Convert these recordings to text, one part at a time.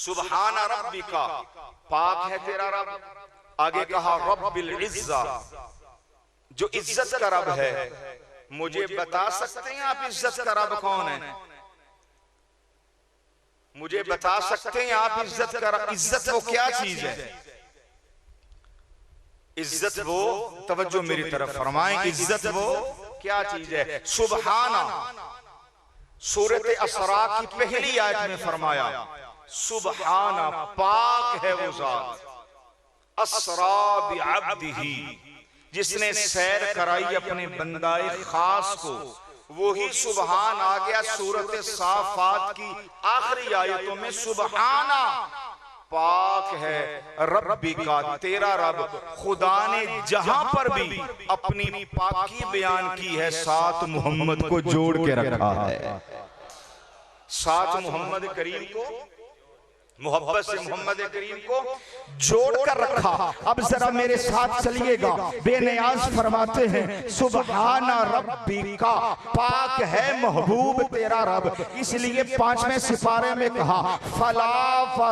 सुबहान रब्बिका, पाक है तेरा रब। आगे कहा रब्बिल इज्जा, जो इज्जत का रब है। मुझे बता सकते हैं आप इज्जत का रब कौन है? मुझे बता सकते हैं आप इज्जत का रब? इज्जत वो क्या चीज है? इज्जत वो, तवज्जो मेरी तरफ फरमाएं, इज्जत वो क्या चीज है? सुबहाना, सूरत असरा की पहली आयत में फरमाया सुबहाना, पाक है वो जात, असरा बिअब्दिही, जिसने सैर कराई अपने बंदाए खास को, वही सुबहान आ गया सूरत साफात की आखिरी आयतों में। सुबहाना, पाक है रब्बी का, तेरा रब। खुदा ने जहां पर भी अपनी पाकी बयान की है, साथ मोहम्मद को जोड़ के रखा है। साथ मोहम्मद करीम को, मोहब्बत से मोहम्मद करीम को जोड़कर रखा। अब जरा मेरे साथ चलिएगा, बेनियाज फरमाते हैं सुबहाना रब्बी का, पाक है महबूब तेरा रब। इसलिए 5वें सिपारे में कहा फला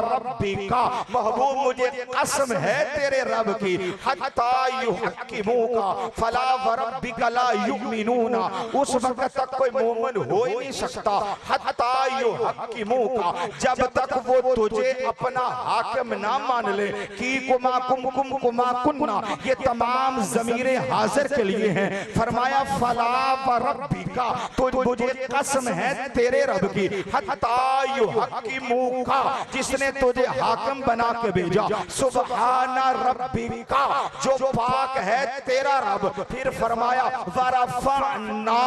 रब्बी का, महबूब मुझे कसम है तेरे रब की, हत्ता युहक्किमूका फला रब्बिका ला युमिनूना, उस वक्त तक कोई मोमिन हो ही नहीं सकता, हत्ता युहक्किमूका, जब तक वो तुझे अपना हाकिम ना मान ले। की कुमा कुम कुम कुमा कुन्ना, ये तमाम ज़मीरे हाजिर के लिए हैं। फरमाया फला व रब्बिका, तो मुझे कसम है तेरे रब की, हत्ता युहक्किमूका, जिसने तुझे हाकिम बना के भेजा। सुबहाना रब्बिका, जो पाक है तेरा रब। फिर फरमाया वरफ़अना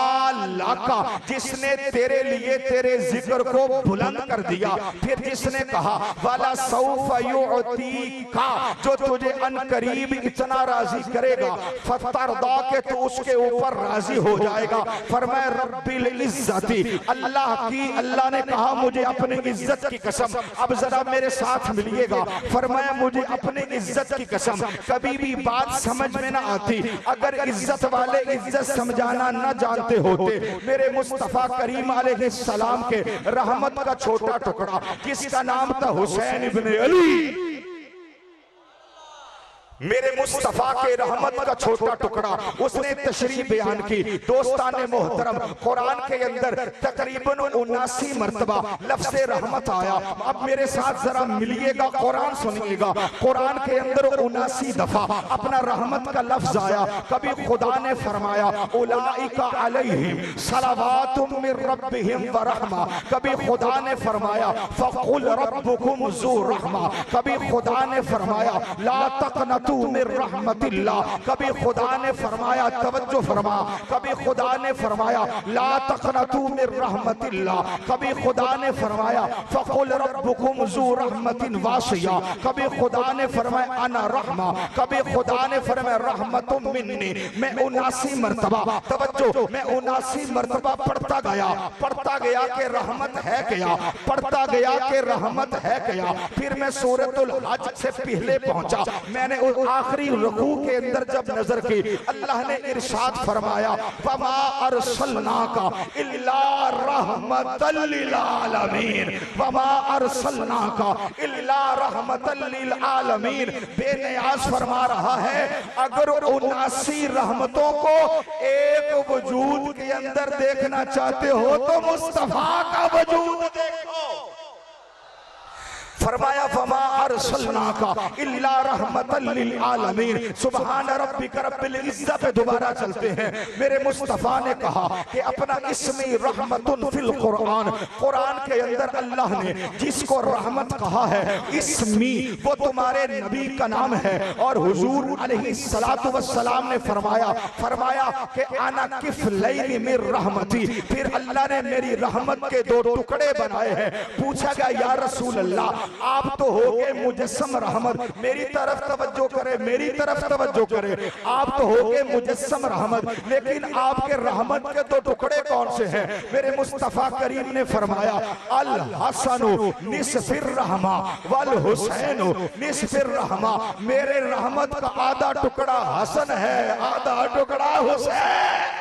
लका, जिसने तेरे लिए तेरे जिक्र को बुलंद कर दिया। फिर जिसने कहा वाला सौफ युअतीका, जो तुझे अनकरीब इतना राजी करेगा, फतरदा के तो उसके ऊपर राजी हो जाएगा। फरमाया रब्बिल इज्जती, अल्लाह की, अल्लाह ने कहा मुझे अपनी इज्जत की कसम। अब जरा मेरे साथ मिलिएगा, फरमाया मुझे अपनी इज्जत की कसम। कभी भी बात समझ में ना आती अगर इज्जत वाले इज्जत समझाना न जानते होते। मेरे मुस्तफा करीम अलैहिस्सलाम के रहमत का छोटा टुकड़ा, जिसका नाम था हुसैन इब्ने अली, मेरे मुस्तफा के रहमत का छोटा टुकड़ा, उसने तशरीह बयान की। दोस्ताने मोहतरम, कुरान के अंदर तकरीबन 79 मरतबा लफ्ज़ रहमत आया। अब मेरे साथ जरा मिलिएगा, कुरान सुनिएगा। कुरान के अंदर 79 दफा अपना रहमत का लफ्ज आया। कभी खुदा ने फरमाया उलाइका अलैहिम सलावातुम मिर रब्बिहिम व रहमा, कभी खुदा ने फरमाया फकुल रब्बुकुम ज़ू रहमा, कभी खुदा ने फरमाया ला तक़नतू मिर रहमतिल्लाह, कभी खुदा ने फरमाया, तवज्जो फरमा, कभी खुदा ने फरमाया ला तक़नतू मिर रहमतिल्लाह, कभी खुदा ने फरमाया फकुल रब्बुकुम ज़ू रहमतिन वासिया, कभी खुदा ने फरमाया अना रहमा, कभी खुदा ने फरमाया रहमतुम मिन्नी। मैं 79 मरतबा, तवज्जो, मैं 79 मरतबा पढ़ता गया कि रहमत है क्या, पढ़ता गया कि रहमत है क्या। फिर मैं सूरतुल हज से पहले पहुंचा। मैंने आखिरी रुकू के अंदर जब नजर की, अल्लाह ने इरशाद फरमाया वमा अरसलनाका इल्ला रहमतल लिल आलमीन, वमा अरसलनाका इल्ला रहमतल लिल आलमीन। बेनियाज फरमा रहा है अगर 79 रहमतों को एक वजूद के अंदर देखना चाहते हो तो मुस्तफा का वजूद देखो। फरमाया फमा अरसलनाका इल्ला रहमतल लिल आलमीन। सुबहान रब्बिका रब्बिल इज्जत पे दोबारा चलते हैं। मेरे मुस्तफा ने कहा कि अपना इस्मी रहमतुन फिल कुरान, कुरान के अंदर अल्लाह ने जिसको रहमत कहा है, इस्मी, वो तुम्हारे नबी का नाम है। और हुजूर अलैहिस्सलातु वस्सलाम ने फरमाया कि आना किफलैनि मिर रहमती, फिर अल्लाह ने मेरी रहमत के 2 टुकड़े बनाए हैं। पूछा गया या रसूल अल्लाह, आप तो हो गए मुजस्सम रहमत, मेरी तरफ तवज्जो करे, मेरी तरफ तवज्जो करे। आप तो हो गए मुजस्सम रहमत, लेकिन आपके रहमत के 2 टुकड़े कौन से हैं? मेरे मुस्तफा करीम ने फरमाया अल हसनु निस्फिर रहमा वल हुसैनु निस्फिर रहमा, मेरे रहमत का आधा टुकड़ा हसन है, आधा टुकड़ा हुसैन।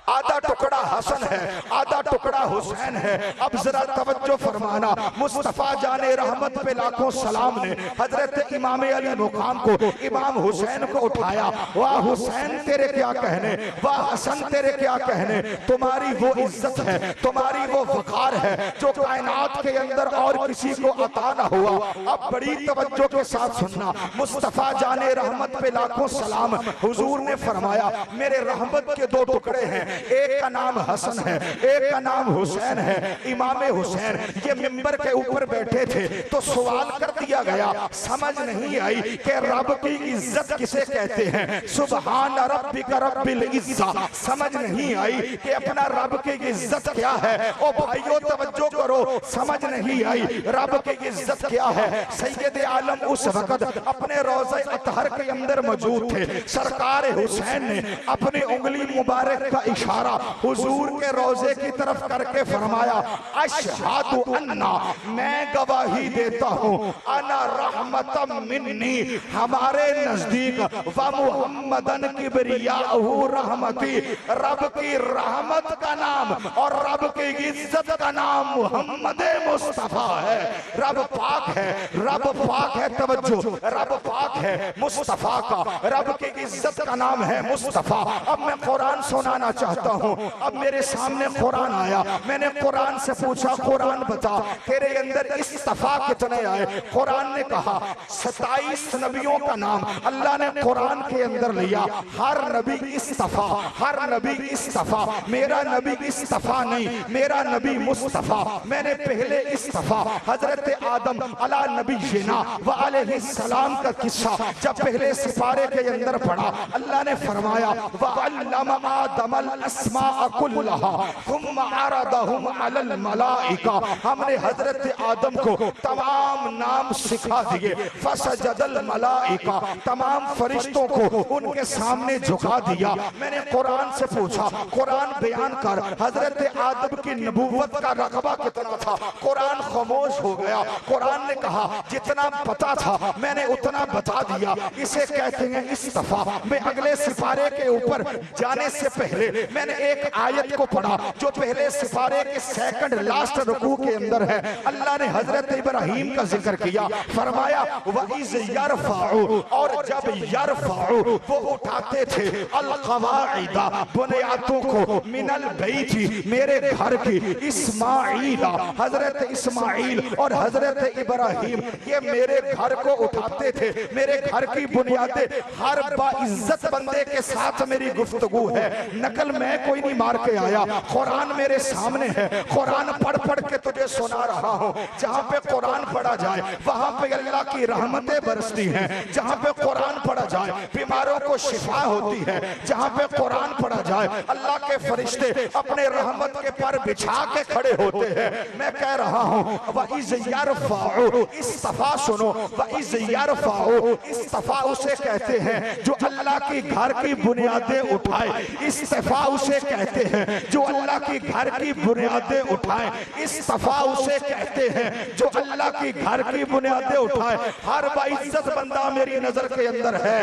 आधा टुकड़ा हसन है, आधा टुकड़ा हुसैन है। अब जरा तवज्जो फरमाना, मुस्तफा जाने रहमत पे लाखों सलाम ने हजरत इमाम अली मुकाम को, इमाम हुसैन को उठाया। वाह हुसैन तेरे क्या कहने, वाह हसन तेरे क्या कहने, तुम्हारी वो इज्जत है, तुम्हारी वो वकार है जो कायनात के अंदर और किसी को अता न हुआ। अब बड़ी तवज्जो के साथ सुनना, मुस्तफा जाने रहमत पे लाखों सलाम, हुजूर ने फरमाया मेरे रहमत के दो टुकड़े हैं, एक का नाम हसन है, एक का नाम हुसैन है। इमाम हुसैन ये मिंबर के ऊपर बैठे थे तो सवाल कर दिया गया, समझ नहीं आई कि रब की इज्जत किसे कहते हैं। सुबहान रब्बिक रब्बिल इज्जा, समझ नहीं आई कि अपना रब की इज्जत क्या है। ओ भाइयों तवज्जो करो, समझ नहीं आई रब की इज्जत क्या है। सैयद आलम उस वक्त अपने रोज़े अतहर के अंदर मौजूद थे। सरकार हुसैन ने अपनी उंगली मुबारक का इशारा हुजूर के रोजे की तरफ करके फरमाया, अशहदु अन्ना, मैं गवाही देता हूँ, अना रहमतम मिन्नी, हमारे नजदीक, व मुहम्मदन किबरियाहु रहमती, रब की रहमत का नाम और रब की इज्जत का नाम मुहम्मद मुस्तफा है। रब पाक है, रब पाक है, तवज्जो, रब पाक है मुस्तफा का, रब की इज्जत का नाम है मुस्तफा। अब मैं कुरान सुनाना चाहता हूँ। अब मेरे सामने कुरान आया, मैंने कुरान से पूछा, कुरान बता तेरे अंदर इस्तफा कितने आए। कुरान ने कहा 27 नबियों का नाम अल्लाह ने कुरान के अंदर लिया। हर नबी इस्तफा, हर नबी इस्तफा, मेरा नबी इस्तफा नहीं, मेरा नबी मुस्तफा। मैंने पहले इस्तफा हजरत आदम अला नबी जना व अलैहि सलाम का किस्सा जब पहले सिपारे के अंदर पढ़ा, अल्लाह ने फरमाया वअल्लम आदमल अस्माअ कुल्लहा थुम्मा अरदहुम अलल मलाइका, हमने हजरत आदम को तमाम नाम सिखा दिए। फसजदल मलाइका, तमाम फरिश्तों को उनके सामने झुका दिया। मैंने कुरान से पूछा, कुरान बयान कर हजरत आदम की नबूवत का रकबा कितना था। कुरान खामोश हो गया। कुरान ने कहा जितना पता था मैंने उतना बता दिया। इसे कहते हैं इस्तफा। मैं अगले सिपारे के ऊपर जाने से पहले मैंने एक आयत को पढ़ा जो पहले सिपारे के सेकंड लास्ट रुकू के अंदर है। अल्लाह ने हजरत इब्राहीम का जिक्र किया, फरमाया वइज़ यरफउ, और जब यरफउ वो उठाते थे अल क़वाइदा, बुनियादों को, मिनल बैती, मेरे घर की, इस्माईल, हजरत इस्माईल और हजरत इब्राहीम ये मेरे घर को उठाते थे, मेरे घर की बुनियादें। हर बाइज्जत बंदे के साथ मेरी गुफ्तगू है, नकल मैं कोई नहीं मार के आया, कुरान मेरे सामने है। कुरान पढ़ पढ़ के तुझे सुना रहा हूँ। जहाँ पे कुरान पढ़ा जाए वहाँ पे अल्लाह की रहमतें बरसती हैं। जहाँ पे कुरान पढ़ा जाए बीमारों को शिफा होती है। जहाँ पे कुरान पढ़ा जाए अल्लाह के फरिश्ते अपने रहमत के पर बिछा के खड़े होते हैं। मैं कह रहा हूँ वइज़ यरफउ, इस्तफा सुनो, वइज़ यरफउ, इस्तफा उसे कहते हैं जो अल्लाह की घर की बुनियादें उठाए। इस्तफा उसे कहते हैं जो अल्लाह की घर की बुनियादें उठाए। इस्तफा उसे कहते हैं जो अल्लाह की घर की बुनियादें उठाए। हर बाइज्जत बंदा मेरी नजर के अंदर है।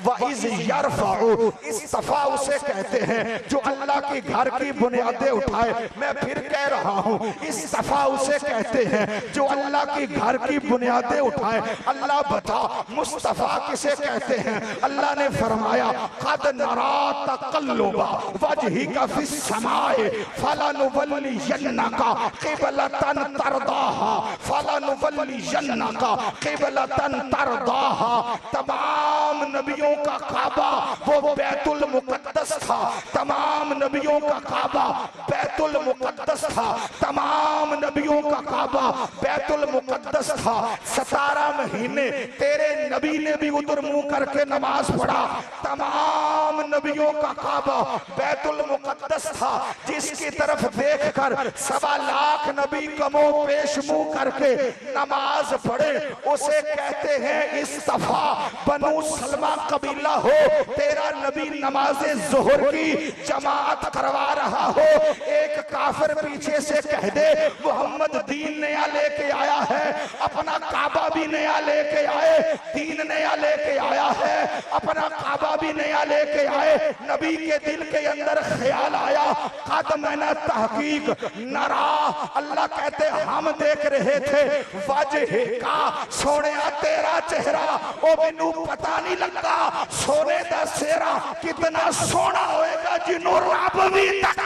वइज़ यरफउ, इस्तफा उसे कहते हैं जो अल्लाह की घर की बुनियादें उठाए। मैं फिर कह रहा हूँ इस्तफा उसे कहते हैं जो अल्लाह की घर की बुनियादें उठाए। अल्लाह बता मुस्तफा किसे कहते हैं। अल्लाह ने फरमाया कद नरा तक़ल्लुबा वजहिका फिस समाए फलनुवल्लियन्नका क़िबलतन तरदाहा, फलनुवल्लियन्नका क़िबलतन तरदाहा। तमाम नबियों का काबा वो बैतुल मुक़द्दस था। तमाम नबियों का काबा बैतुल मुक़द्दस था। तमाम नबियों का काबा बैतुल मुक़द्दस था। 17 महीने तेरे नबी ने भी उधर मुंह करके नमाज पढ़ा। तमाम नबियों का काबा बैतुल मुक़द्दस था जिसकी तरफ देखकर 1.25 लाख नबी कमो पेश मुंह करके नमाज पढ़े। उसे कहते हैं इस्तफा। बनु सलमा कबीला हो, तेरा नबी नमाज़े ज़ोहर की जमात करवा रहा हो, एक काफिर पीछे से कह दे मोहम्मद दीन नया लेके आया है, अपना काबा भी नया लेके आए, दीन नया लेके आया है, अपना काबा भी नया लेके आए। नबी के दिल के अंदर ख्याल आया, कद मैंने तहकीक नरा, अल्लाह कहते हम देख रहे थे वजह का सोने तेरा चेहरा, ओ मैनू पता नहीं लगा सोने दा चेहरा कितना सोना होएगा जिन्हों रब भी तक।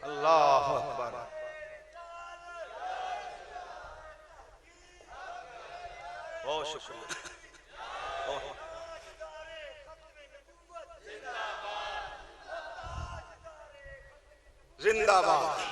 अल्लाह अकबर। बहुत शुक्रिया। जिंदाबाद।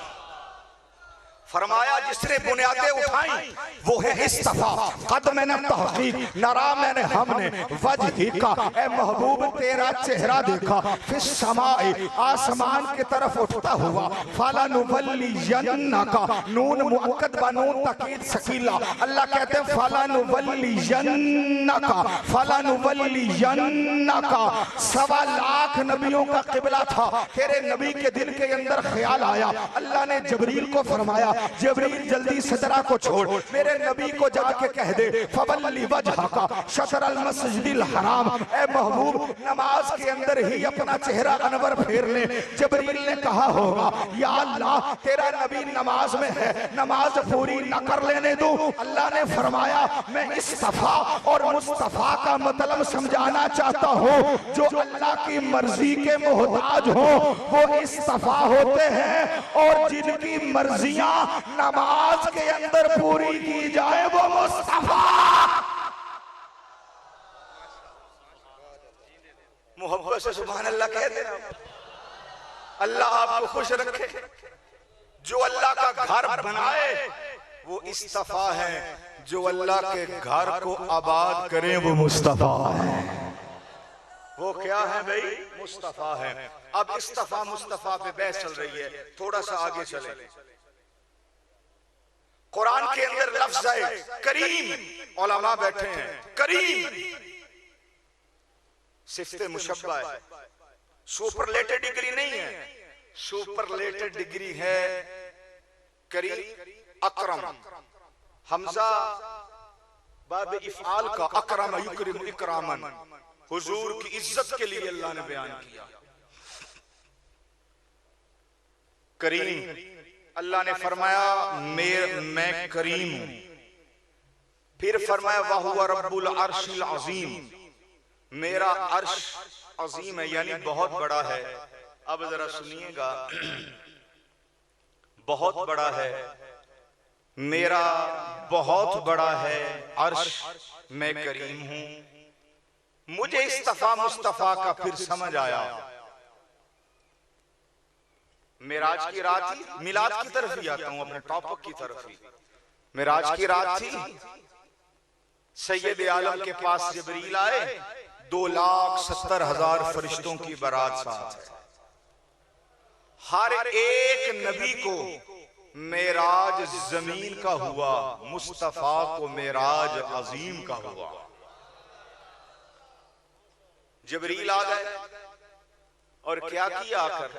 फरमाया जिसने बुनियादें उठाई वो है इस्तफा, कद मैंने तहकीक नरा, मैंने हमने वजह का, ए महबूब तेरा चेहरा देखा, फिर समाए आसमान की तरफ उठता हुआ, फला नुवल्लियन्नका, नून मुअक्कद बनून तकीद सकीला, अल्लाह कहते हैं फला नुवल्लियन्नका, फला नुवल्लियन्नका। 1.25 लाख नबियों का किबला था, तेरे नबी के दिल के अंदर ख्याल आया, अल्लाह ने जबरील को फरमाया जबरील जल्दी सदरा को छोड़, मेरे नबी को जाके कह दे फवल्ली वजहका शतर अल मस्जिदिल हराम, ए महबूब नमाज के अंदर ही अपना चेहरा अनवर फेर ले। जबरील ने कहा होगा या अल्लाह तेरा नबी नमाज में है, नमाज पूरी न कर लेने दो। अल्लाह ने फरमाया मैं इस्तफा और मुस्तफा का मतलब समझाना चाहता हूँ, जो अल्लाह की मर्जी के मोहताज हो वो इस्तफा होते हैं, और जिनकी मर्जियां नमाज के अंदर पूरी की जाए वो मुस्तफा। मोहब्बत से सुभान अल्लाह कह दे। अल्लाह आपको खुश रखे। जो अल्लाह का घर बनाए वो इस्तफा है, जो अल्लाह के घर को आबाद करे वो मुस्तफा है। वो क्या है भाई? मुस्तफा है। अब इस्तफा मुस्तफा पे बहस चल रही है, थोड़ा सा आगे चले। कुरान के अंदर लफ्ज है करीम, उलमा बैठे हैं, करीम सिफ्ते मुशब्बा है, सुपरलेटेड डिग्री नहीं है, सुपरलेटेड डिग्री है करीम। अकरम हमजा बाब इफ़आल का, अकरम युकरिम इकरामन, हुजूर की इज्जत के लिए अल्लाह ने बयान किया। करीम अल्लाह ने फरमाया मैं करीम हूं। फिर फरमाया वहुवा रब्बुल अर्शिल अज़ीम, मेरा अर्श अजीम है यानी बहुत बड़ा है। अब जरा सुनिएगा, बहुत बड़ा है, मेरा बहुत बड़ा है अर्श, मैं करीम हूं। मुझे इस्तफा मुस्तफा का फिर समझ आया। मेराज की रात थी, मिलाद की तरफ ही आता हूं, अपने टॉपिक की तरफ ही। मेराज की रात थी, सैयद आलम के पास जबरील आए, 2,70,000 फरिश्तों की बारात साथ है। हर एक नबी को मेराज जमीन का हुआ, मुस्तफा को मेराज अजीम का हुआ। जबरील आ गए और क्या किया? आकर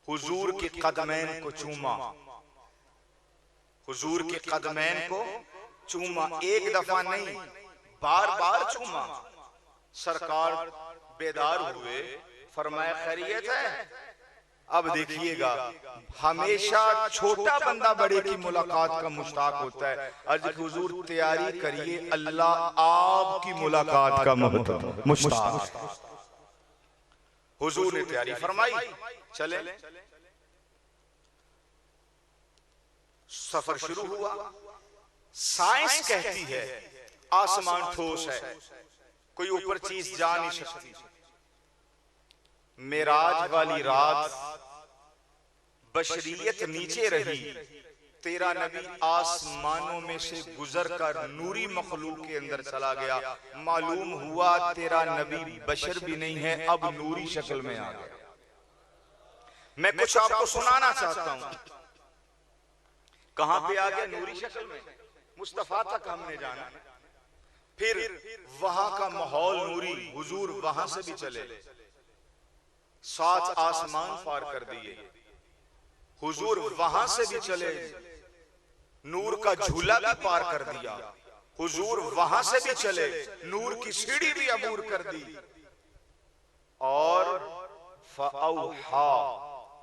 हुजूर के कदमैन को चूमा, हुजूर के कदमैन को चूमा, एक दफा नहीं बार बार चूमा। सरकार बेदार हुए, फरमाया खैरियत है? अब देखिएगा, हमेशा छोटा बंदा बड़े की मुलाकात का मुश्ताक होता है। अर्ज हुजूर तैयारी करिए, अल्लाह आपकी मुलाकात का मुश्ताक। हुजूर ने तैयारी फरमाई, चले। सफर शुरू हुआ। साइंस कहती है आसमान ठोस है, कोई ऊपर चीज जा नहीं सकती। मेराज वाली रात बशरियत नीचे रही, तेरा नबी आसमानों में से गुजर कर नूरी मखलूक के अंदर चला गया। मालूम हुआ तेरा नबी बशर भी नहीं है, अब नूरी शक्ल में आ गया। मैं कुछ आपको सुनाना चाहता हूं। कहां पे आ गया? नूरी शक्ल में। मुस्तफा तक हमने जाना, फिर वहां का माहौल नूरी, हुजूर वहां से भी चले, 7 आसमान पार कर दिए, हुजूर वहां से भी चले, नूर का झूला भी पार कर दिया, हुजूर वहां से भी चले, नूर की सीढ़ी भी अबूर कर दी। और फअौहा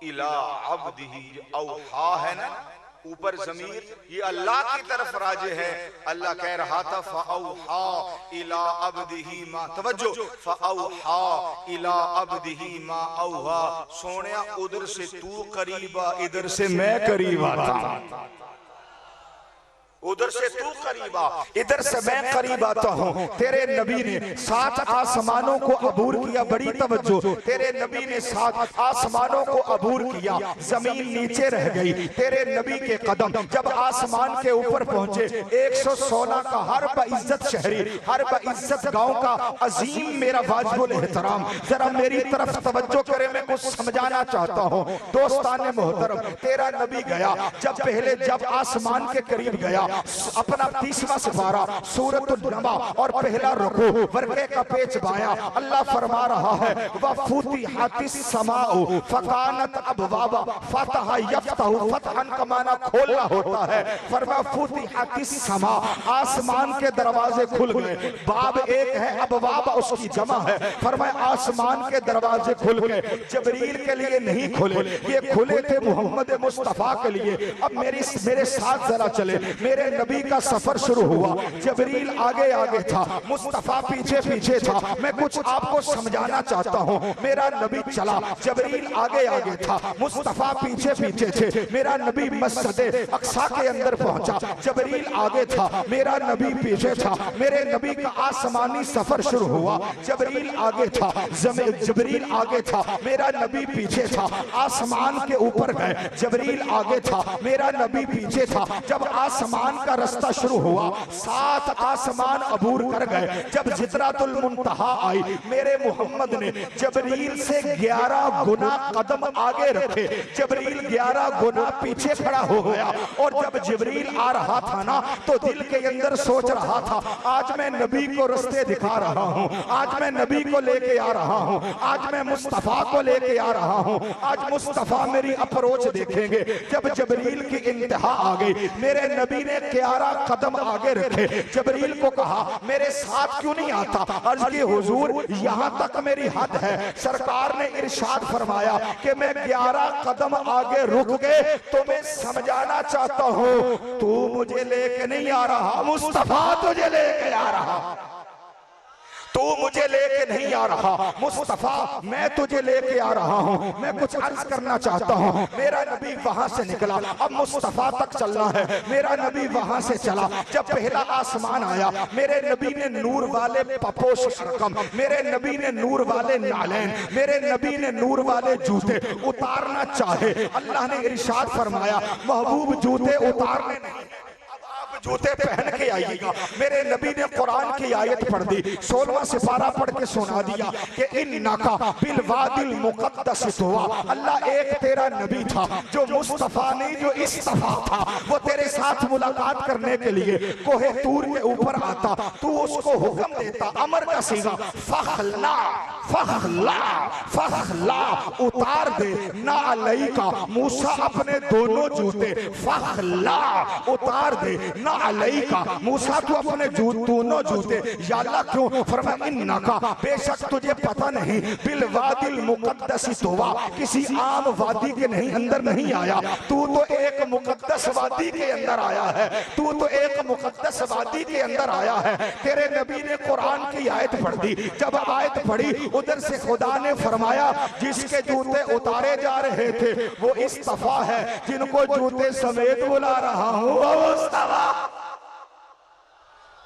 इला अब्दिही, औहा है ना ऊपर जमीर, ये अल्लाह की तरफ राजे है। अल्लाह कह रहा था फअौहा इला अब्दिही मा, तवज्जो, फअौहा इला अब्दिही मा औहा, सोनिया उधर से तू करीबा, इधर से मैं करीबा था, उधर से तू करीबा, इधर से मैं करीब आता हूँ। तेरे नबी ने 7 आसमानों को अबूर किया, बड़ी तवज्जो, तेरे नबी ने 7 आसमानों को अबूर किया, जमीन नीचे रह गई। तेरे नबी के कदम जब आसमान के ऊपर पहुंचे, 116 का हर बइज्जत शहरी, हर बइज्जत गांव का अजीम मेरा वाजिबुल एहतराम, जरा मेरी तरफ तवज्जो करे, मैं कुछ समझाना चाहता हूँ। दोस्ताने मोहतरम, तेरा नबी गया जब आसमान के करीब गया, अपना 30वां सिपारा सूरत नमा और पहला रुकू वर्के का पेच बाया, अल्लाह फरमा रहा है वफूतिहातिस समाउ फकानत अबवाबा फतह यफ्तहु, फतहन का माना खोलना होता है। फरमा फूतिहातिस समा, आसमान के दरवाजे खुल गए। बाब एक है, अबवाबा उसकी जमा है। फरमाया आसमान के दरवाजे खुल गए, जबरील के लिए नहीं खुले, ये खुले थे मोहम्मद मुस्तफा के लिए। अब मेरे साथ जरा चले, मेरे नबी का सफर शुरू हुआ। जबरील आगे आगे था, मुस्तफा पीछे पीछे था। मैं कुछ आपको समझाना चाहता हूँ। मेरा नबी चला, जबरील आगे आगे था, मुस्तफा पीछे पीछे थे। मेरा नबी मस्जिद अक्सा के अंदर पहुंचा, जबरील आगे था, मेरा नबी पीछे था। मेरे नबी का आसमानी सफर शुरू हुआ, जबरील आगे था, जबरील आगे था, मेरा नबी पीछे था। आसमान के ऊपर गए, जबरील आगे था, मेरा नबी पीछे था। जब आसमान का रास्ता शुरू हुआ, 7 आसमान अबूर कर गए। जब जितरातुल मुंतहा आई, मेरे मोहम्मद ने जबरील से 11 गुना कदम आगे रखे, जबरील 11 गुना पीछे खड़ा हो गया। और जब जबरील आ रहा था ना, तो दिल के अंदर सोच रहा था, आज मैं नबी को रास्ते दिखा रहा हूँ, आज मैं नबी को लेके आ रहा हूँ, आज मैं मुस्तफा को लेके आ रहा हूँ, आज मुस्तफा मेरी अप्रोच देखेंगे। जब जबरील की इंतहा आ गई, मेरे नबी ने 11 कदम आगे रखे। जबरील को कहा मेरे साथ क्यों नहीं आता? अर्ज की हुजूर यहाँ तक मेरी हद है। सरकार ने इरशाद फरमाया कि मैं 11 कदम आगे रुक के तुम्हें समझाना चाहता हूँ, तू मुझे लेके नहीं आ रहा, मुस्तफा तुझे लेके आ रहा। तू मुझे लेके नहीं आ रहा, मुस्तफा मैं तुझे लेके आ रहा हूँ। मैं कुछ अर्ज करना चाहता हूँ। मेरा नबी वहां से निकला, अब मुस्तफा तक चलना है। मेरा नबी वहां से चला, जब पहला आसमान आया, मेरे नबी ने नूर वाले पपोश रकम, मेरे नबी ने नूर वाले नालैन, मेरे नबी ने नूर वाले जूते उतारना चाहे। अल्लाह ने इरशाद फरमाया महबूब जूते उतारने नहीं, जूते पहन के आइएगा। मेरे नबी ने कुरान की आयत पढ़ दी, 16वां सिपारा पढ़ के सुना दिया कि इन्नका बिल वादिल मुक़द्दस हुआ। अल्लाह एक तेरा नबी था जो मुस्तफा नहीं, जो इस्तफा था। वो तेरे साथ मुलाकात करने के लिए कोहे तूर के ऊपर आता, तू उसको हुक्म देता, अमर का सीगा, फखला फखला फखला, उतार दे ना अलई का मूसा अपने दोनों जूते, फखला उतार दे ना अलई का मूसा तू अपने दोनों जूते। या अल्लाह क्यों? फरमाया इन्नका, बेशक तुझे पता नहीं, बिल वादिल मुक़द्दस तुवा, किसी आम वादी के नहीं अंदर नहीं आया, तू तो एक मुक़द्दस वादी के अंदर आया है, तू तो एक मुक़द्दस वादी के अंदर आया है। तेरे नबी ने कुरान की आयत पढ़ दी, जब आयत पढ़ी उधर से खुदा ने फरमाया जिसके जूते उतारे जा रहे थे वो इस्तफा है, जिनको जूते समेत बुला रहा हूँ वो मुस्तफा।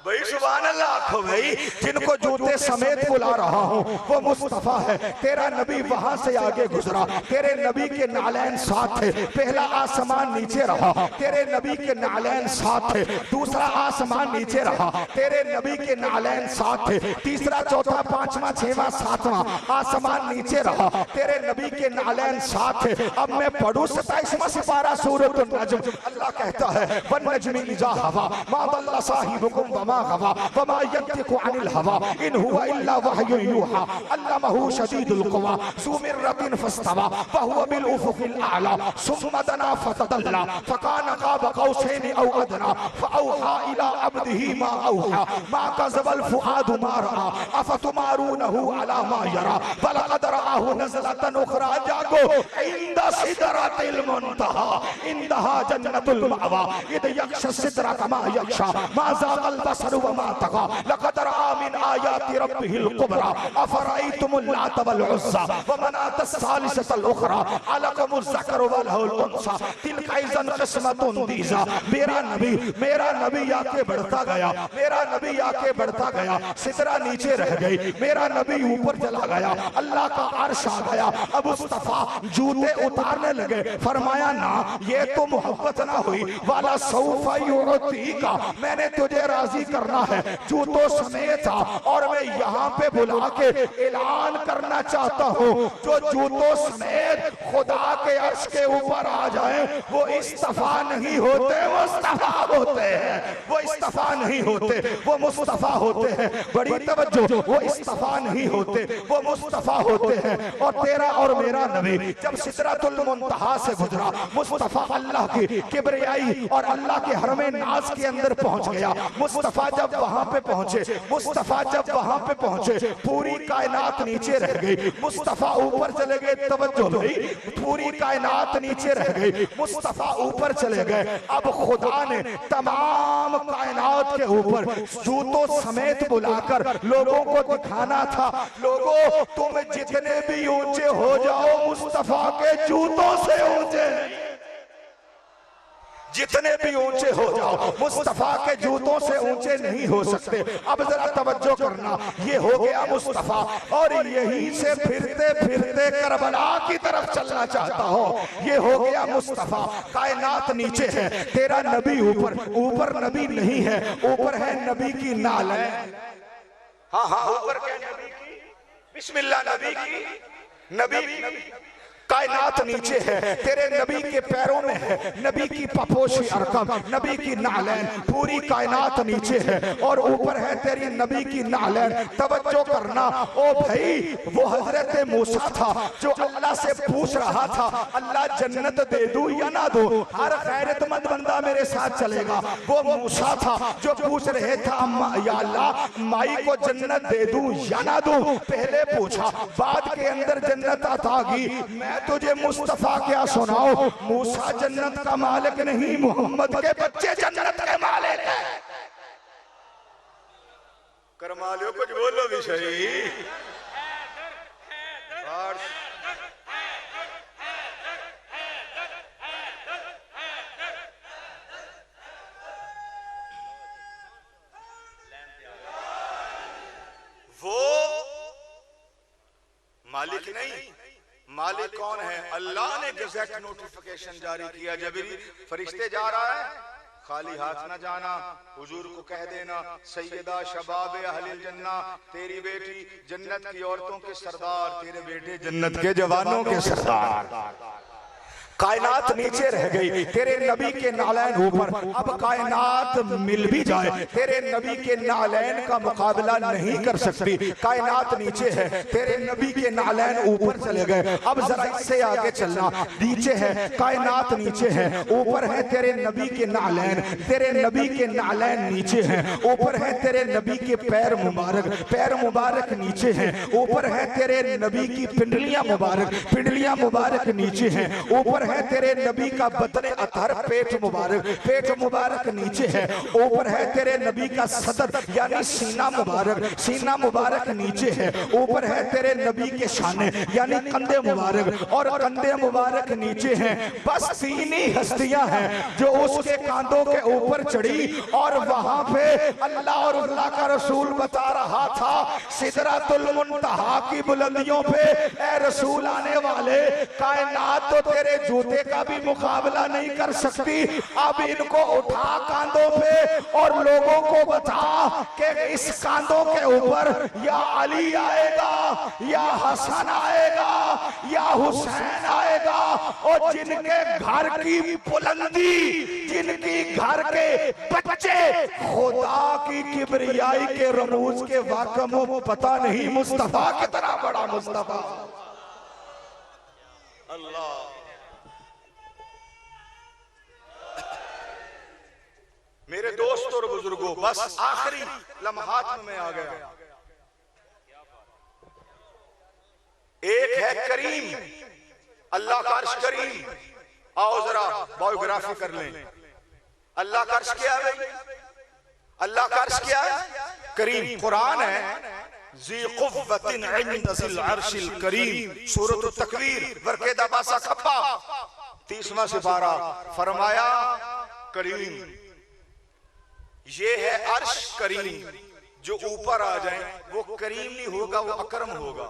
भाई सुभान अल्लाह आखो भाई, जिनको जूते समेत बुला रहा हूँ वो मुस्तफा है। तेरा नबी वहां से आगे गुजरा, तेरे नबी के नालैन साथ थे। पहला आसमान नीचे रहा, तेरे नबी के नालैन साथ थे। दूसरा आसमान नीचे रहा, तेरे नबी के नालैन साथ थे। तीसरा, चौथा, पांचवा, छठवां, सातवां आसमान नीचे रहा, तेरे नबी के नालैन साथ थे। अब मैं पढ़ूं 27वां सिपारा सूरत नज्म। अल्लाह कहता है वन नज्मी इज़ा हवा मा दल्ला साहिबुकुम वमा गवा वमा यंतिकु अनिल हवा इन हुवा इल्ला वहयुन यूहा अल्लमहु शदीदुल क़ुवा ज़ू मिर्रतिन फस्तवा व हुवा बिल उफ़ुक़िल आला सुम्मा दना फतदल्ला फकान क़ाब क़ौसैन औ अदना फअौहा इला अब्दिही मा औहा मा कज़बल फ़ुआदु मा रआ अफ़तुमारूनहु अला मा यरा वलक़द रआहु नज़लतन उख़रा जागो इंद सिदरतिल मुंतहा इंदहा जन्नतुल मअवा इद यग़शा सिदरा कमा यग़शा मा ज़ाग़ल बसर व मा तग़ा लक़द रआ मिन आयाति रब्बिहिल कुबरा अफ़रअयतुमुल लात वल उज़्ज़ा व मनात सालिसतल उख़रा अलकुमुज़ ज़करु व लहुल उन्सा तिल्का इज़न क़िस्मतुन दीज़ा। मेरा नबी आके बढ़ता गया, मेरा नबी आके बढ़ता गया, सिदरा नीचे रह गई, मेरा नबी ऊपर चला गया, अल्लाह का अर्श आ गया। अब मुस्तफा जूते उतारने लगे, फरमाया ना ये तो मोहब्बत ना हुई, वाला सौफा युअतीका, मैंने तुझे राजी करना है जूतों समेत। और मैं यहाँ पे बुला के ऐलान करना चाहता हूँ, जो जूतों समेत खुदा के अर्श के ऊपर आ जाए वो इस्तफा नहीं होते, मुस्तफा होते हैं। वो इस्तफा नहीं होते, वो मुस्तफा होते हैं। बड़ी तवज्जो, वो इस्तफा नहीं होते, वो मुस्तफा होते हैं। और तेरा और मेरा नबी जब सिदरतुल मुंतहा से गुजरा, मुस्तफा अल्लाह की किबरियाई और अल्लाह के हरमे नाज के अंदर पहुंच गया। मुस्तफा जब वहां पे पहुंचे, मुस्तफा जब वहां पे पहुंचे, पूरी कायनात नीचे रह गई, मुस्तफा ऊपर चले गए। तवज्जो भाई, पूरी कायनात नीचे रह गई, मुस्तफा ऊपर चले गए। अब खुदा ने तमाम कायनात के ऊपर जूतों समेत बुलाकर लोगों को दिखाना था, लोगों तुम जितने भी ऊंचे हो जाओ मुस्तफा के जूतों से ऊंचे, जितने भी ऊंचे हो जाओ मुस्तफा के जूतों से ऊंचे नहीं हो सकते। अब जरा तवज्जो करना, ये हो गया मुस्तफा और यहीं से फिरते फिरते करबला की तरफ चलना चाहता हो। ये हो गया मुस्तफा, कायनात नीचे है, तेरा नबी ऊपर, ऊपर नबी नहीं है, ऊपर है नबी की नाल है। हाँ हाँ, ऊपर क्या नबी की, बिस्मिल्लाह नबी की, नबी कायनात नीचे है, तेरे नबी के पैरों में है नबी की पपोशी अरकम, नबी की नालैन, पूरी कायनात नीचे है और ऊपर है तेरी नबी की नालैन। तवज्जो करना, ओ भाई वो हजरत मूसा था जो अल्लाह से पूछ रहा था अल्लाह जन्नत दे दूं या ना दूं, हर गैरतमंद बंदा मेरे साथ चलेगा। वो मूसा था जो पूछ रहे था अम्मा या अल्लाह माई को जन्नत दे दूं या ना दूं, पहले पूछा बाद के अंदर जन्नत अता की। मैं तुझे मुस्तफा क्या सुनाओ, मूसा जन्नत का मालिक नहीं, मोहम्मद के बच्चे जन्नत के मालिक हैं। करमालियो कुछ बोलो भी सही। वो मालिक नहीं, मालिक कौन है? अल्लाह ने गज़ेट नोटिफिकेशन जारी किया, जबरी फरिश्ते जा रहा है, खाली हाथ ना जाना, हुजूर को कह देना सैयदा शबाब अहलिल जन्ना, तेरी बेटी जन्नत की औरतों के सरदार, तेरे बेटे जन्नत के जवानों के सरदार। कायनात नीचे रह गई, तेरे नबी के नालैन ऊपर। अब कायनात मिल भी जाए, तेरे नबी के नालैन का मुकाबला नहीं कर सकती। कायनात नीचे है, तेरे नबी के नालैन ऊपर चले गए। अब जरा इससे आगे चलना, नीचे है कायनात, नीचे है, ऊपर है तेरे नबी के नालैन, तेरे नबी के नालैन नीचे है, ऊपर है तेरे नबी के पैर मुबारक, पैर मुबारक नीचे है, ऊपर है तेरे नबी की पिंडलियां मुबारक, पिंडलियां मुबारक नीचे है, ऊपर है तेरे नबी का बदन अतहर, पेट मुबारक, पेट मुबारक नीचे है, ऊपर है तेरे नबी का सदर यानी सीना मुबारक, सीना मुबारक नीचे है, ऊपर है तेरे नबी के शाने यानी कंधे मुबारक और कंधे मुबारक नीचे हैं। बस तीन ही हस्तियां हैं जो उसके कांधों के ऊपर चढ़ी और वहां पे अल्लाह और अल्लाह का रसूल बता रहा था सिदरतुल मुंतहा की बुलंदियों पे ए रसूल आने वाले, कायनात तो तेरे जूते का भी मुकाबला नहीं कर सकती। अब इनको उठा कांधों पे और लोगों को बता कि इस कांधों के ऊपर या अली आएगा, या हसन आएगा, या हुसैन आएगा, और जिनके घर की बुलंदी, जिनकी घर के बच्चे खुदा की किबरियाई के रमूज के वाकम हो, पता नहीं मुस्तफा कितना बड़ा मुस्तफा। अल्लाह। मेरे दोस्त और बुजुर्गों, बस आखिरी लम्हात में मैं आ गया। एक है करीम, अल्लाह का अर्श करीम। आओ जरा बायोग्राफी कर लें। अल्लाह का अर्श क्या है? अल्लाह का अर्श क्या है? करीम। कुरान है ज़ी क़ुव्वतिन इंद ज़िल अर्शिल करीम, सूरत तकवीर वर्केदा बासा खफा 30वां सिपारा। फरमाया करीम, ये है अर्श करीम। जो ऊपर आ जाए वो करीम नहीं होगा, वो अकरम होगा।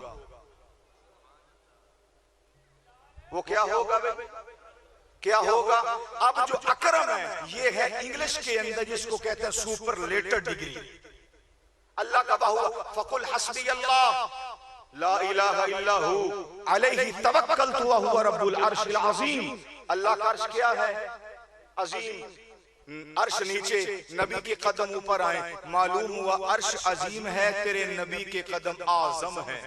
वो क्या होगा बे? क्या होगा? अब जो अकरम है ये है इंग्लिश के अंदर जिसको कहते हैं सुपरलेटेड डिग्री। अल्लाह का बाहुआ फकुल हस्बी अल्लाह ला इलाहा इल्ला हु अलैहि तवक्कलतु व हुवा रब्बुल अर्शिल अज़ीम। अल्लाह का अर्श क्या है? अजीम। अर्श नीचे, नबी के कदम ऊपर आए। मालूम हुआ अर्श अजीम है, तेरे नबी के कदम आजम है।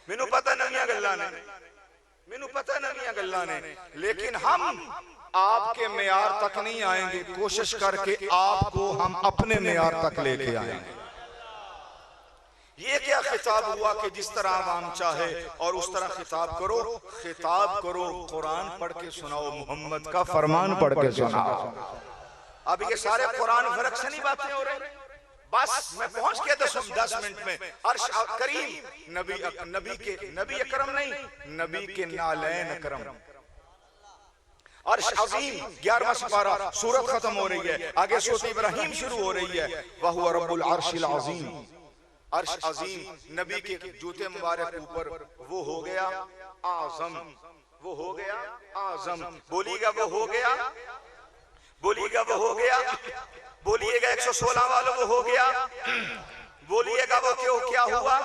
मैनू पता नवियां गल्लां ने, मैनू पता नवियां गल्लां ने, लेकिन हम आपके मेयार तक नहीं आएंगे। कोशिश करके आपको हम अपने मेयार तक लेके आएंगे। ये क्या खिताब हुआ कि जिस तरह आवाम चाहे और उस तरह खिताब करो। खिताब करो, कुरान पढ़ के सुनाओ, मोहम्मद का फरमान पढ़ के सुनाओ। अब ये सारे कुरान फर्क से नहीं बातें हो रही। बस मैं पहुंच गया 10 मिनट में। अर्श करीम, नबी अकरम नहीं, नबी के नालैन अकरम। अर्श अजीम 11वां सिपारा, सूरत खत्म हो रही है, आगे सूरत इब्राहिम शुरू हो रही है। वहुवा रब्बुल अर्शिल अजीम। अर्श अजीम, नबी के जूते मुबारक ऊपर वो हो गया आजम, वो हो गया आजम। बोलिएगा वो हो गया, बोलिएगा वो हो गया, बोलिएगा 116 वालों वो हो गया, बोलिएगा वो क्यों क्या हुआ।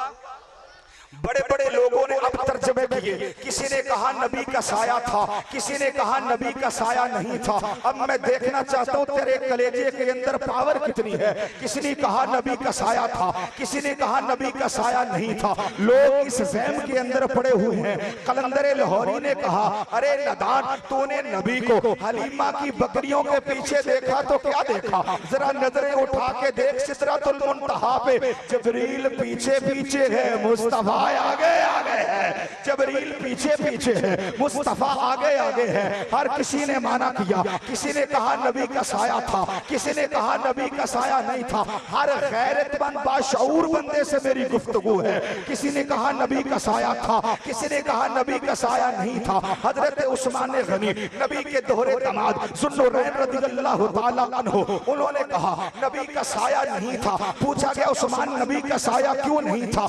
बड़े बड़े लोगों ने अब तर्जमे किए। किसी ने कहा नबी का साया था, किसी ने कहा नबी का साया नहीं था। अब मैं देखना चाहता हूँ तेरे कलेजे के अंदर पावर कितनी है। किसी ने कहा नबी का साया था, किसी ने कहा नबी का साया नहीं था। लोग इस वहम के अंदर पड़े हुए हैं। कलंदर लाहौरी ने कहा, अरे नदान, तूने नबी को हलीमा की बकरियों के पीछे देखा तो क्या देखा? जरा नजरें उठा के देख, सिदरतुल मुंतहा पे जिब्रील पीछे पीछे है, मुस्तफा आगे आगे है। जबरील पीछे पीछे है, मुस्तफा आगे आगे है। हर किसी ने माना किया। किसी ने कहा नबी का साया था, किसी ने कहा नबी का साया नहीं था। हर गैरतमंद बाशऊर बंदे से मेरी गुफ्तगू है। किसी ने कहा नबी का साया था, किसी ने कहा नबी का साया नहीं था। हजरत उस्मान गनी, नबी के दोहरे दामाद ज़ुन्नुरैन रज़ियल्लाहु ताला अन्हु, उन्होंने कहा नबी का साया नहीं था। पूछा गया उस्मान नबी का साया क्यों नहीं था?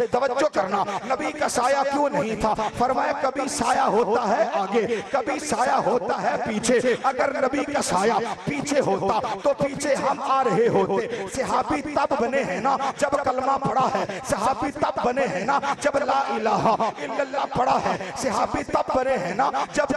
तवज्जो करना, नबी का साया क्यों नहीं था? फरमाया कभी साया होता है आगे, कभी साया होता है पीछे। अगर नबी का साया पीछे होता तो पीछे हम आ रहे होते। सहाबी तब बने हैं ना जब कलमा पढ़ा है, सहाबी तब बने हैं ना जब ला इलाहा इल्लल्लाह पढ़ा है, सहाबी तब बने हैं ना जब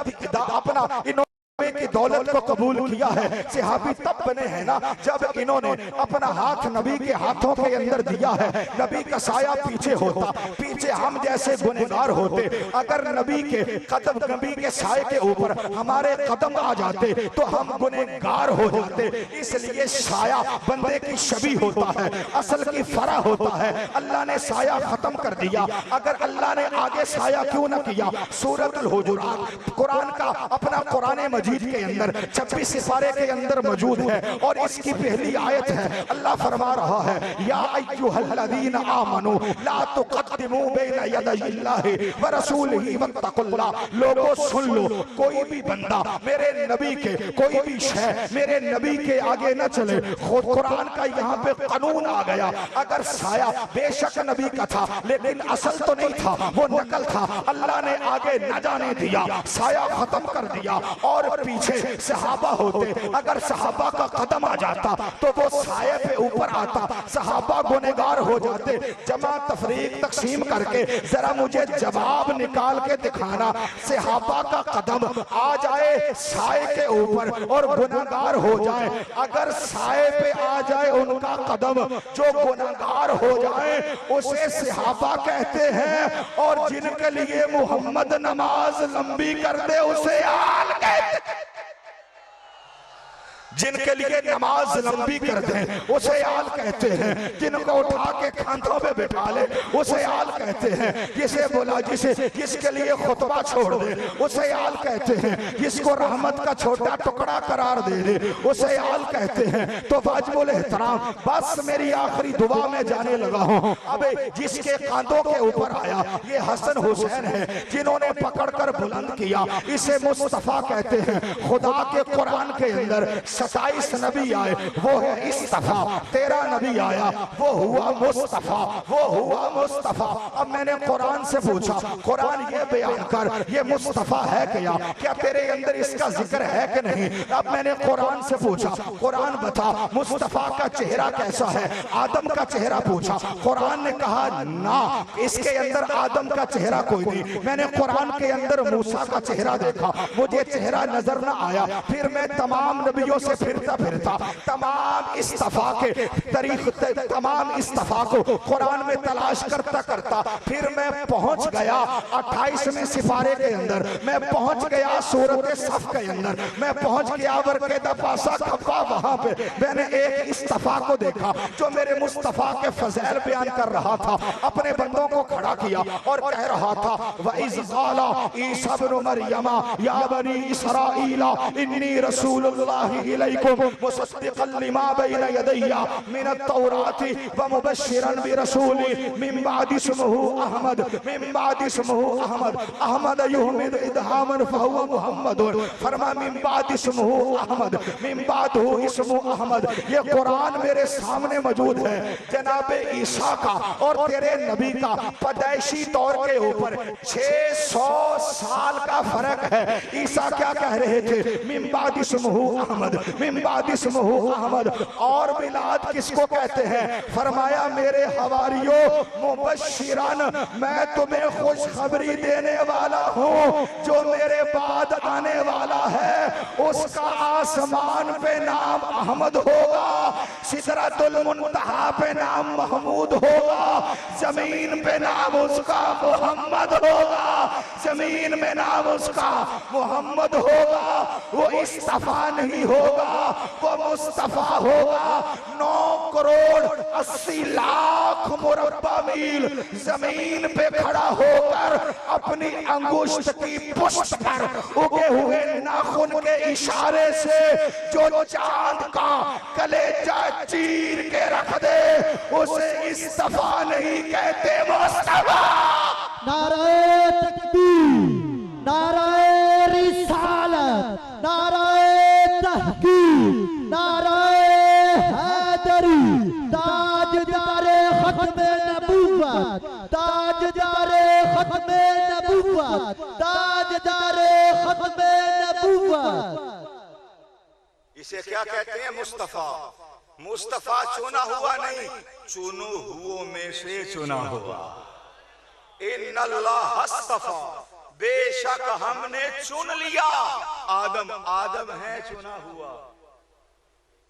अपना की दौलत को कबूल किया है। सहाबी तब बने हैं ना जब इन्होंने अपना हाथ नबी के हाथों के अंदर दिया है। नबी का साया पीछे होता, पीछे हम जैसे गुनहगार होते। अगर नबी के कदम, नबी के साए के ऊपर हमारे कदम आ जाते तो हम गुनहगार हो जाते। इसलिए साया बंदे की छवि होता है, असल की फरा होता है। अल्लाह ने साया खत्म कर दिया। अगर अल्लाह ने आगे साया क्यों ना किया? सूरतुल हुजुरात कुरान का अपना कुरान मजीद के अंदर 26 सिपारे के अंदर मौजूद है। और इसकी पहली आयत है, अल्लाह फरमा रहा है, या अय्युहल्लज़ीना आमनू ला तुक़द्दिमू बैना यदयिल्लाहि व रसूलिही वत्तक़ुल्लाह। लोगों सुन लो, कोई भी बंदा मेरे नबी के, कोई भी शय मेरे नबी के आगे न चले। खुद कुरान का यहाँ पे कानून आ गया। अगर साया बेशक नबी का था लेकिन असल तो नहीं था, वो नकल था। अल्लाह ने आगे न जाने दिया, साया खत्म कर दिया और पीछे सहाबा होते। अगर सहाबा का कदम आ जाता तो वो साये पे ऊपर आता, सहाबा गुनहगार हो जाते। जमा तफरीक तकसीम करके जरा मुझे जवाब निकाल के दिखाना, सहाबा का कदम आ जाए साये के ऊपर और गुनहगार हो जाए। अगर साये पे आ जाए उनका कदम, जो गुनहगार हो जाए उसे सहाबा कहते हैं। और जिनके लिए मोहम्मद नमाज लंबी कर दे उसे आल कहते हैं। जिनके लिए नमाज लंबी कर दे उसे आल कहते हैं। जिनको उठा के खांधों पे बिठा ले उसे आल कहते हैं। जिसे बोला जिसके लिए खुतबा छोड़ दे उसे आल कहते हैं। जिसको रहमत का छोटा टुकड़ा करार दे उसे आल कहते हैं। तो वाजिबुल एहतराम, बस मेरी आखिरी दुआ में जाने लगा हूँ। अब जिसके कांधों के ऊपर आया ये हसन हुसैन है, जिन्होंने पकड़कर बुलंद किया, इसे मुस्तफा कहते हैं। खुदा के कुरान के अंदर 27 नबी आए, वो है इस्तफा। 13 नबी आया, वो हुआ मुस्तफा, वो हुआ मुस्तफा। अब मैंने कुरान से पूछा, कुरान ये बयान कर ये मुस्तफा है क्या तेरे अंदर इसका जिक्र है कि नहीं? अब मैंने कुरान से पूछा, कुरान बता मुस्तफा का चेहरा कैसा है? आदम का चेहरा पूछा, कुरान ने कहा ना, इसके अंदर आदम का चेहरा कोई नहीं। मैंने कुरान के अंदर मूसा का चेहरा देखा, मुझे चेहरा नजर ना आया। फिर मैं तमाम नबियों से फिरता तमाम इस्तफा के तरीके, तमाम इस्तफा को कुरान में तलाश करता करता फिर मैं पहुंच गया 28वें सिपारे के अंदर। मैं पहुंच गया सूरत सफ के अंदर। मैं पहुंच गया वर्केदा पासा खब्बा। वहां पे मैंने एक इस्तफा को देखा जो मेरे मुस्तफा के फज़ैल बयान कर रहा था। अपने बंदों को खड़ा किया और कह रहा था, व इज़ क़ाला ईसा इब्न मरियम या बनी इसराईला इन्नी रसूलुल्लाह इलैकुम मुसद्दिक़न लिमा बैना यदैया मिन अत-तौराति व मुबश्शिरन बिरसूलिन मिन बादि इस्मुहु अहमद, मिन बादि इस्मुहु अहमद, अहमद युहमिद इदहामन फहुव मुहम्मदुन। फरमा मिन बादि इस्मुहु अहमद, मिन बादहु इस्मुहु अहमद। ये कुरान मेरे सामने मौजूद है। जनाबे ईसा का और तेरे नबी का पैदाइशी तौर के ऊपर 600 साल का फर्क है। ईसा क्या कह रहे थे? मिन बादि इस्मुहु अहमद, मिन बादि इस्मुहु अहमद। और मिलाद किसको कहते हैं? फरमाया मेरे हवारियो मुबश्शिरन, मैं तुम्हें खुशखबरी देने वाला हूँ। जो मेरे बाद आने वाला है उसका आसमान पे नाम अहमद होगा, सिदरतुल मुंतहा पे नाम महमूद होगा, जमीन पे नाम उसका मोहम्मद होगा, जमीन में नाम उसका मोहम्मद होगा। वो इस्तफा नहीं होगा, वो मुस्तफा होगा। 9 करोड़ 80 लाख मुरब्बा मील जमीन पे खड़ा होकर अपनी अंगुष्ठ की पुष्ट पर उगे हुए नाखून के इशारे से जो चांद का कलेजा चीर के रख दे उसे इस्तफा नहीं कहते, मुस्तफा। नाराए तकबीर, नाराए रिसालत, नाराए तहकीर, नाराए हैदरी। ताजदारे खत्मे नबूवत, ताजदारे खत्मे नबूवत, ताजदारे खत्मे नबूवत। इसे क्या कहते हैं? मुस्तफा। मुस्तफा चुना हुआ नहीं, चुनो हुओं में से चुना हुआ। इन्नल्लाह हस्तफा, बेशक हमने चुन लिया। आदम, आदम है चुना हुआ,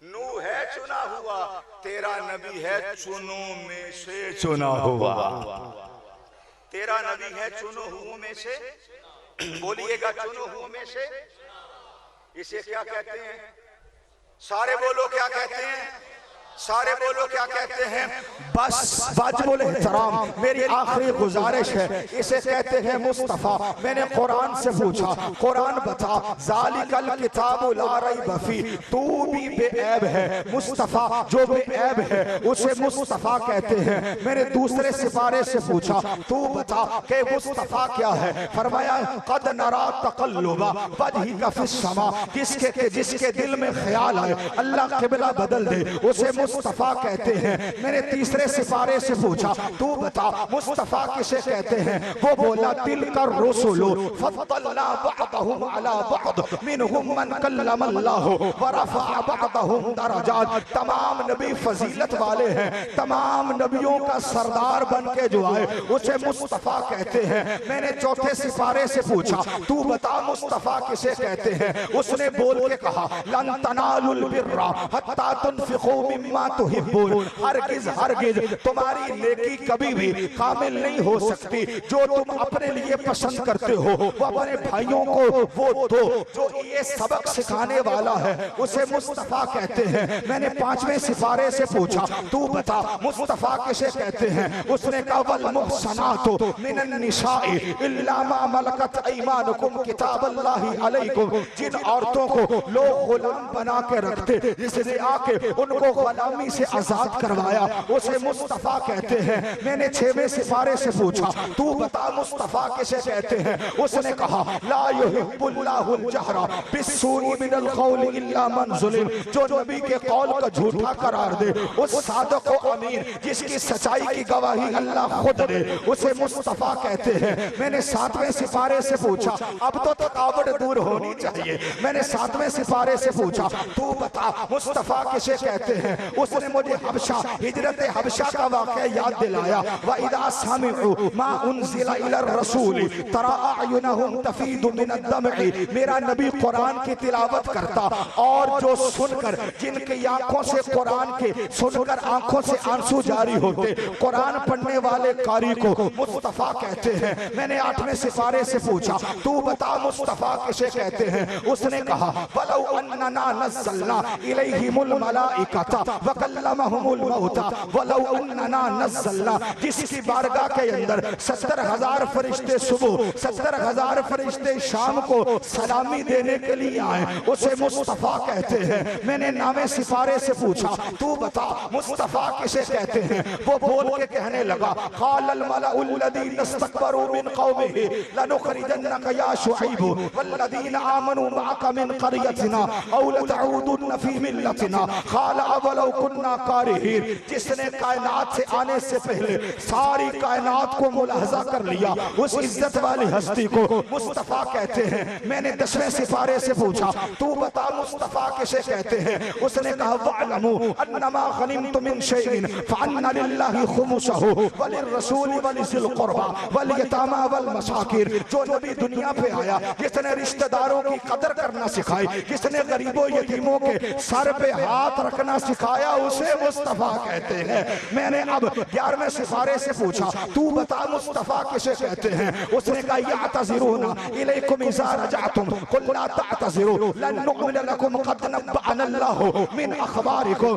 नूह है चुना हुआ, तेरा नबी है चुनो में से चुना हुआ। तेरा नबी है चुनो हुओं में से। बोलिएगा, चुनो हुओं में से। इसे क्या कहते हैं? सारे बोलो, क्या कहते हैं? सारे बोलो क्या कहते हैं? बस वाजिबुल एहतराम मेरी आखिरी गुजारिश है, इसे कहते हैं मुस्तफ़ा। मैंने कुरान से पूछा, कुरान बता ज़ालिकल किताबु ला रैब फी, तू भी बेऐब है। मुस्तफ़ा जो बेऐब है उसे मुस्तफ़ा कहते हैं। मैंने दूसरे सिपारे से पूछा, तू बता कि मुस्तफ़ा क्या है? फरमाया कद नरा तक़ल्लुबा वजहिका फिस समा, जिसके दिल में ख्याल आए अल्लाह क़िबला बदल दे उसे मुस्तफ़ा कहते हैं। मैंने तीसरे सिपारे से पूछा, तू बता मुस्तफ़ा किसे कहते हैं? वो बोला तिलकर रसूलु फद्दलना बअदहुम अला बअद मिनहुम मन कल्लमल्लाहु व रफ़अ बअदहुम दरजात। तमाम नबी फजीलत वाले हैं, तमाम नबियों का सरदार बन के जो आए उसे मुस्तफ़ा कहते हैं। मैंने चौथे सिपारे से पूछा, तू बता मुस्तफ़ा किसे कहते हैं? उसने बोल के कहा लन तनालुल बिर्रा हत्ता तुनफिकू मिम्मा तुहिब्बून, हरगिज हरगिज तुम्हारी नेकी कभी भी कामिल नहीं हो सकती। जो तुम अपने लिए पसंद करते हो वो अपने भाइयों को वो दो। जो ये सबक सिखाने वाला है उसे मुस्तफ़ा कहते हैं। मैंने पांचवें सिपारे से पूछा, तू बता मुस्तफ़ा किसे कहते हैं? उसने कहा वल मुहसनातु मिनन निसाई इल्ला मा मलकत ऐमानुकुम किताबल्लाहि अलैकुम, जिन औरतों को लोग गुलाम बना के रखते, जिसने आके उनको गुलामी से आजाद करवाया उसे मुस्तफ़ा कहते हैं। मैंने छठवें सिपारे से पूछा, तू बता मुस्तफ़ा किसे कहते हैं? उसने कहा ला युहिब्बुल्लाहुल जहरा बिस्सूई मिनल क़ौलि इल्ला मन ज़ुलिम, जो नबी के कौल को झूठा करार दे, उस सादिक़ व अमीन जिसकी सच्चाई की गवाही अल्लाह खुद दे, उसे मुस्तफ़ा कहते हैं। मैंने सातवें सिपारे से पूछा, अब तो थकावट दूर होनी चाहिए। मैंने सातवें सिपारे से पूछा, तू बता मुस्तफ़ा किसे कहते हैं? उसने मुझे हबशा हिजरत हबशा का वाक़या याद दिलाया। व इदा समिउ मा उनज़िला इला रसूल तरा अयुनहुम तफीदु मिनद दमई, मेरा नबी कुरान की तिलावत करता और जो सुनकर जिनकी आंखों से कुरान के सुनकर आंखों से आंसू जारी होते, कुरान पढ़ने वाले कारी को मुस्तफ़ा कहते हैं। मैंने आठवें सिपारे से पूछा, तू बता मुस्तफ़ा किसे कहते हैं? उसने कहा वलौ अन्ना नज़्ज़लना इलैहिमुल मलाइकता व कल्लमहुमुल मौता वलौ अन्ना नज़्ज़लना, जिसकी बारगाह के अंदर 70,000 फरिश्ते सुबह 70,000 फरिश्ते शाम को सलामी देने के लिए आए उसे मुस्तफ़ा कहते हैं। मैंने नामे सिपारे से पूछा, तू बता मुस्तफ़ा किसे कहते हैं? वो बोल के कहने लगा क़ालल मलाउल लज़ीना इस्तकबरू मिन क़ौमिही लनुख़रिजन्नका या शुअैब वल्लज़ीना आमनू मअका मिन क़रयतिना औ लतऊदुन्न फ़ी मिल्लतिना क़ाल अवलौ कुन्ना कारिहीन, जिसने कायनात से आने से पहले सारी कायनात को मुलाहजा कर लिया उस इज्जत वाली हस्ती को मुस्तफ़ा कहते हैं। मैंने 10वें सिपारे से पूछा, तू बता मुस्तफ़ा किसे कहते हैं? उसने कहा वअलमू अन्नमा गनिमतुम मिन शैइन फअन्ना लिल्लाहि खुमुसहु वलिर्रसूलि वलिज़िल क़ुरबा वलयतामा वलमसाकिन, जो नबी दुनिया पे आया जिसने रिश्तेदारों की कदर करना सिखाई, जिसने गरीबों यतीमों के सर पे हाथ रखना सिखाया उसे मुस्तफ़ा कहते हैं। मैंने अब 11वें सिपारे से पूछा, तू बता मुस्तफ़ा किसे कहते हैं? उसने कहा यअतज़िरूना इलैकुम इज़ा रजअतुम कुल ला तअतज़िरू लन नु'मिना लकुम क़द नब्बअना अल्लाहु मिन अख़बारिकुम,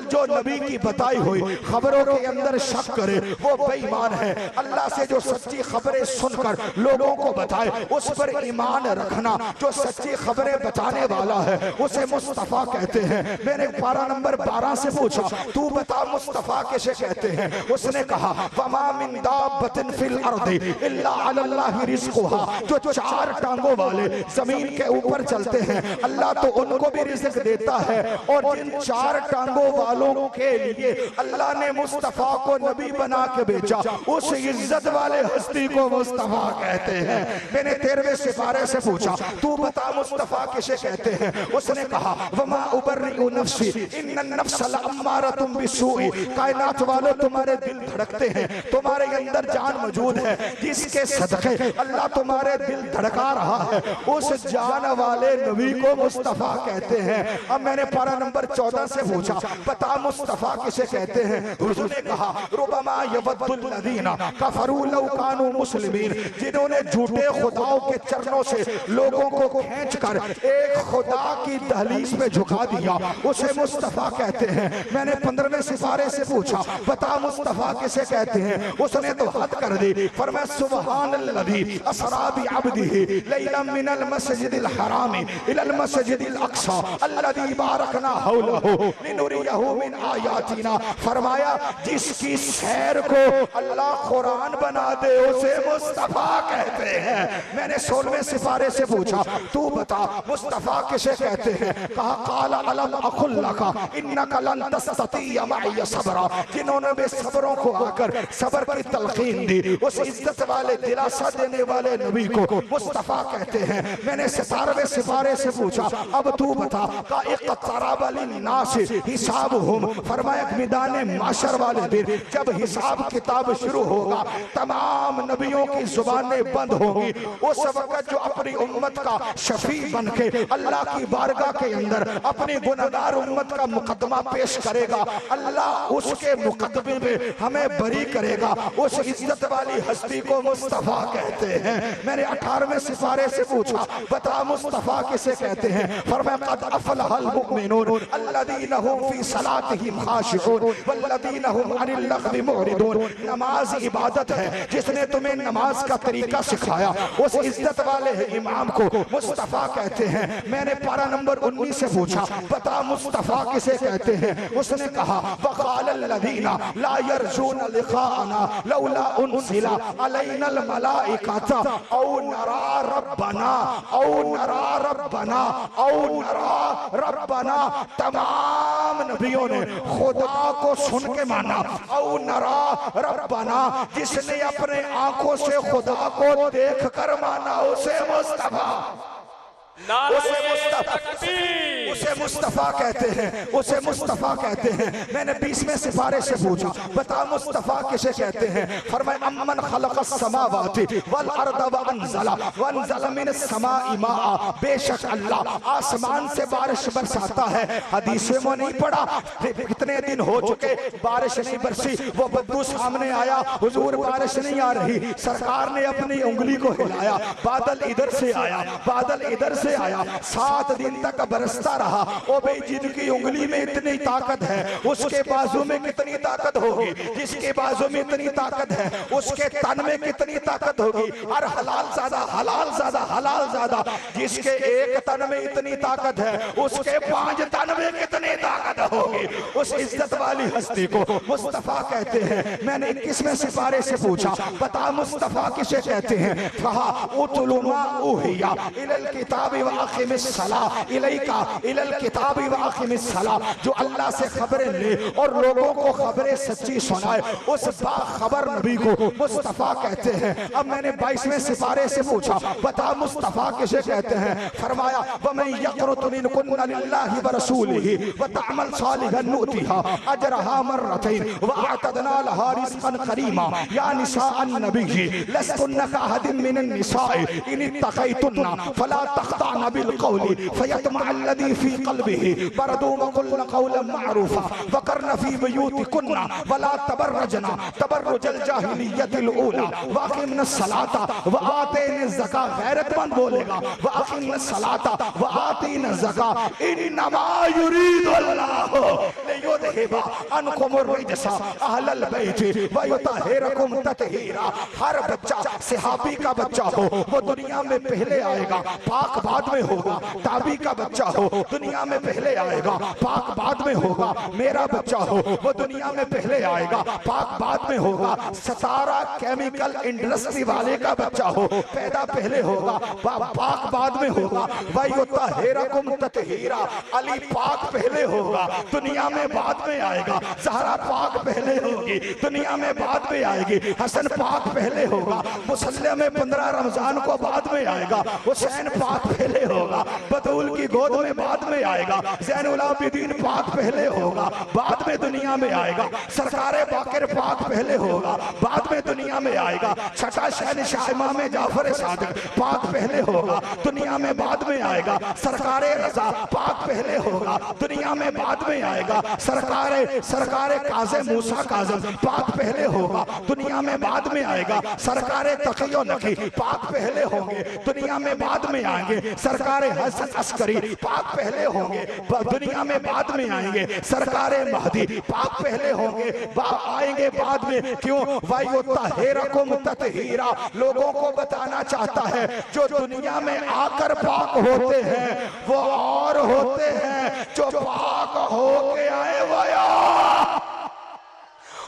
जो नबी की बताई हुई खबरों के अंदर शक करे वो बेईमान है। अल्लाह से जो सच्ची खबरें सुनकर लोगों को बताए उस पर ईमान रखना, जो सच्ची खबरें बताने वाला है उसे मुस्तफ़ा कहते हैं। मैंने पारा नंबर 12 से पूछा, तू बता मुस्तफ़ा किसे कहते हैं? उसने कहा वमा मिन दाब्बतिन फिल अर्दि इल्ला अलल्लाहि रिज़्क़ुहा, जो 4 टांगों वाले जमीन के ऊपर चलते हैं अल्लाह तो उनको भी रिज़्क़ देता है, और जिन 4 टांगों वालों के लिए अल्लाह ने मुस्तफ़ा को नबी बना के भेजा उस इज्जत वाले हस्ती को मुस्तफ़ा कहते हैं। मैंने 13वें सिपारे से पूछा, तू बता मुस्तफ़ा किसे कहते हैं? उसने कहा वमा उबर्रिउ नफ्सी इन्नन नफ्स लअम्मारतुम बिस्सूई, कायनात वालों तुम्हारे दिल धड़कते हैं, तुम्हारे अंदर जान मौजूद है, जिसके सदक़े अल्लाह तुम्हारे दिल धड़का रहा है उस जान वाले नबी को मुस्तफ़ा कहते हैं। अब मैंने पारा नंबर 14 से पूछा, बता मुस्तफ़ा किसे कहते हैं? उसने कहा रुबमा यवद्दुल लज़ीना कफ़रू लौ कानू मुस्लिमीन, जिन्होंने झूठे खुदाओं के चरणों से लोगों को खींचकर एक खुदा की दहलीज पे झुका दिया उसे मुस्तफ़ा कहते हैं। मैंने 15वें सिपारे से पूछा बता मुस्तफा किसे कहते हैं, उसने तो हद कर दी। फरमाया सुब्हानल्लज़ी असरा बि अब्दिही लैलन मिनल मस्जिदिल हरामी इलल मस्जिदिल अक्सा अल्लज़ी बारकना हौलहु लिनुरियहु मिन आयातिना। फरमाया जिसकी सैर को अल्लाह कुरान बना दे उसे मुस्तफा कहते हैं। मैंने 16वें सिपारे से पूछा तू बता मुस्तफा किसे कहते हैं, कहा काला अलम अकुल लका इन्नका लन तस्ततिया मइया सबरा। जिन्होंने बे सब्रों को आकर सब्र की तलकीन दी, उस इज्जत वाले दिलासा देने वाले नबी को मुस्तफा कहते हैं। मैंने 17वें सिपारे से पूछा अब तू बता का इक़्तरब लिन्नास हिसाबुहुम। फरमाया मैदान माशर वाले दिन जब हिसाब किताब शुरू होगा तमाम नबियों की जुबानें बंद होंगी। उस वक्त जो अपनी उम्मत का शफी बन के अल्लाह की बारगाह के अंदर अपनी गुनहगार उम्मत का मुकदमा पेश करेगा, अल्लाह उसके मुकदमे में हमें बरी करेगा। उस इज्जत वाली हस्ती को मुस्तफा कहते हैं। मैंने 18वें सिपारे से पूछा बता मुस्तफा किसे कहते हैं, फरमाया क़द अफ़लहल मुमिनून अल्लज़ीना हुम फ़ी सलातिहिम ख़ाशिऊन वल्लज़ीना हुम अनिल लग़्वी मुअरिदून। नमाज इबादत है, जिसने तुम्हें नमाज का तरीका सिखाया उस इज्जत वाले इमाम को मुस्तफा कहते हैं। मैंने पारा नंबर 19 से पूछा बता मुस्तफा किसे कहते हैं, उसने कहा वक़ालल्लज़ीना ला यरजूना लिक़ाअना लौला उनज़िला अलैनल मलाइकता औ नरा रब्बना औ नरा रब्बना औ नरा रब्बना। तमाम नबियों ने खुदा को सुन के माना औ नरा रब्बना, जिसने अपने आंखों से खुदा को देख कर माना उसे मुस्तफा उसे मुस्तफा कहते हैं, उसे मुस्तफा कहते हैं। मैंने 20वें सिपारे से पूछा बता मुस्तफा किसे कहते हैं, फरमाया अम्मन खलक़स समावाति वल अर्द व अनज़ला मिनस समाई माआ। बेशक अल्लाह आसमान से बारिश बरसाता है। हदीसों में नहीं पढ़ा कितने दिन हो चुके बारिश नहीं बरसी, वो बद्दू सामने आया हुजूर बारिश नहीं आ रही, सरकार ने अपनी उंगली को हिलाया, बादल इधर से आया बादल इधर से आया, 7 दिन तक बरसता रहा। ओ भाई जिनकी उंगली में इतनी ताकत है उसके बाजू में कितनी ताकत होगी, जिसके बाजू में इतनी ताकत है उसके तन में कितनी ताकत होगी। और हलाल ज्यादा हलाल ज्यादा हलाल ज्यादा, जिसके एक तन में इतनी ताकत है उसके 5 तन में कितनी ताकत होगी। उस इज्जत वाली हस्ती को मुस्तफा कहते हैं। मैंने 21वें सिपारे से पूछा बता मुस्तफा किसे कहते हैं, कहा उतलु मा उहिया इलल किताबि व अक़िमिस सलाह इलैका इलल किताबि व अक़िमिस सलाह। जो अल्लाह से खबरें ले और लोगों को खबरें सच्ची सुनाए उस बाखबर नबी को मुस्तफा कहते हैं। अब मैंने 22वें सिपारे से पूछा बता मुस्तफा किसे कहते हैं, फरमाया वमन यक़नुतु मिनकुन्ना लिल्लाहि व रसूलिही व तअमल सालिहन नुतिहा अजरहा मर्रतैन व अअतदना लहा रिज़्क़न करीमा। या निसाअन नबी लस्तुन्ना कअहदिन मिनन निसाइ इन इत्तक़ैतुन्ना फला तख़्ताअन बिल क़ौलि फयतमअल्लज़ी फ़ी क़ल्बिही बरदू व क़ुल्ना क़ौलन मअरूफ़ा वक़रना फ़ी बुयूतिकुन्ना वला तबर्रजना तबर्रुजल जाहिलिय्यतिल ऊला व अक़िमना सलाता व आतीना ज़का। गैरतमंद बोलेगा व अक़िमना सलाता व आतीना ज़का इन्नमा युरीदुल्लाहु लियुज़हिबा अन्कुमुर रिजसा अहलल बैति व युतहिरकुम तत्हीरा। हर बच्चा सहाबी का बच्चा हो वो दुनिया में पहले आएगा, पाक बाद में होगा। ताबी का बच्चा हो दुनिया में पहले आएगा, पाक बाद में होगा। मेरा बच्चा हो वो दुनिया में पहले आएगा, पाक बाद में होगा। सतारा केमिकल इंडस्ट्री वाले का बच्चा हो पैदा पहले होगा, पाक बाद में होगा। वयुतहिरकुम तत्हीरा, अली पाक पहले होगा, दुनिया में बाद में आएगा। ज़हरा पाक पहले होगी, दुनिया में बाद में आएगी। हसन पाक पहले होगा, मुसल्ले में 15 रमजान को बाद में आएगा। हुसैन पाक पहले होगा, बतूल की गोद में बाद में आएगा। ज़ैनुल आबिदीन पाक पहले होगा, बाद में दुनिया में आएगा। सरकारे बाकिर पाक पहले होगा, बाद में दुनिया में आएगा। छठा शहंशाह इमाम जाफर सादिक पाक पहले होगा, दुनिया में बाद में आएगा। सरकारे रजा पाक पहले होगा, दुनिया में बाद में आएगा। सरकारे काज़े मूसा काज़म पाक पहले होगा, दुनिया में बाद में आएगा। सरकारे तकियो नकी पाक पहले होंगे, दुनिया में बाद में आएंगे। सरकारे हसन अस्करी पाक पहले होंगे, दुनिया में बाद में आएंगे। सरकारे महदी पाक पहले होंगे, आएंगे बाद में। क्यों? वायु तहेरकुम ततहीरा, लोगों को बताना चाहता है जो दुनिया में आकर पाक होते हैं वो और होते हैं जो पाक होके आए वाया,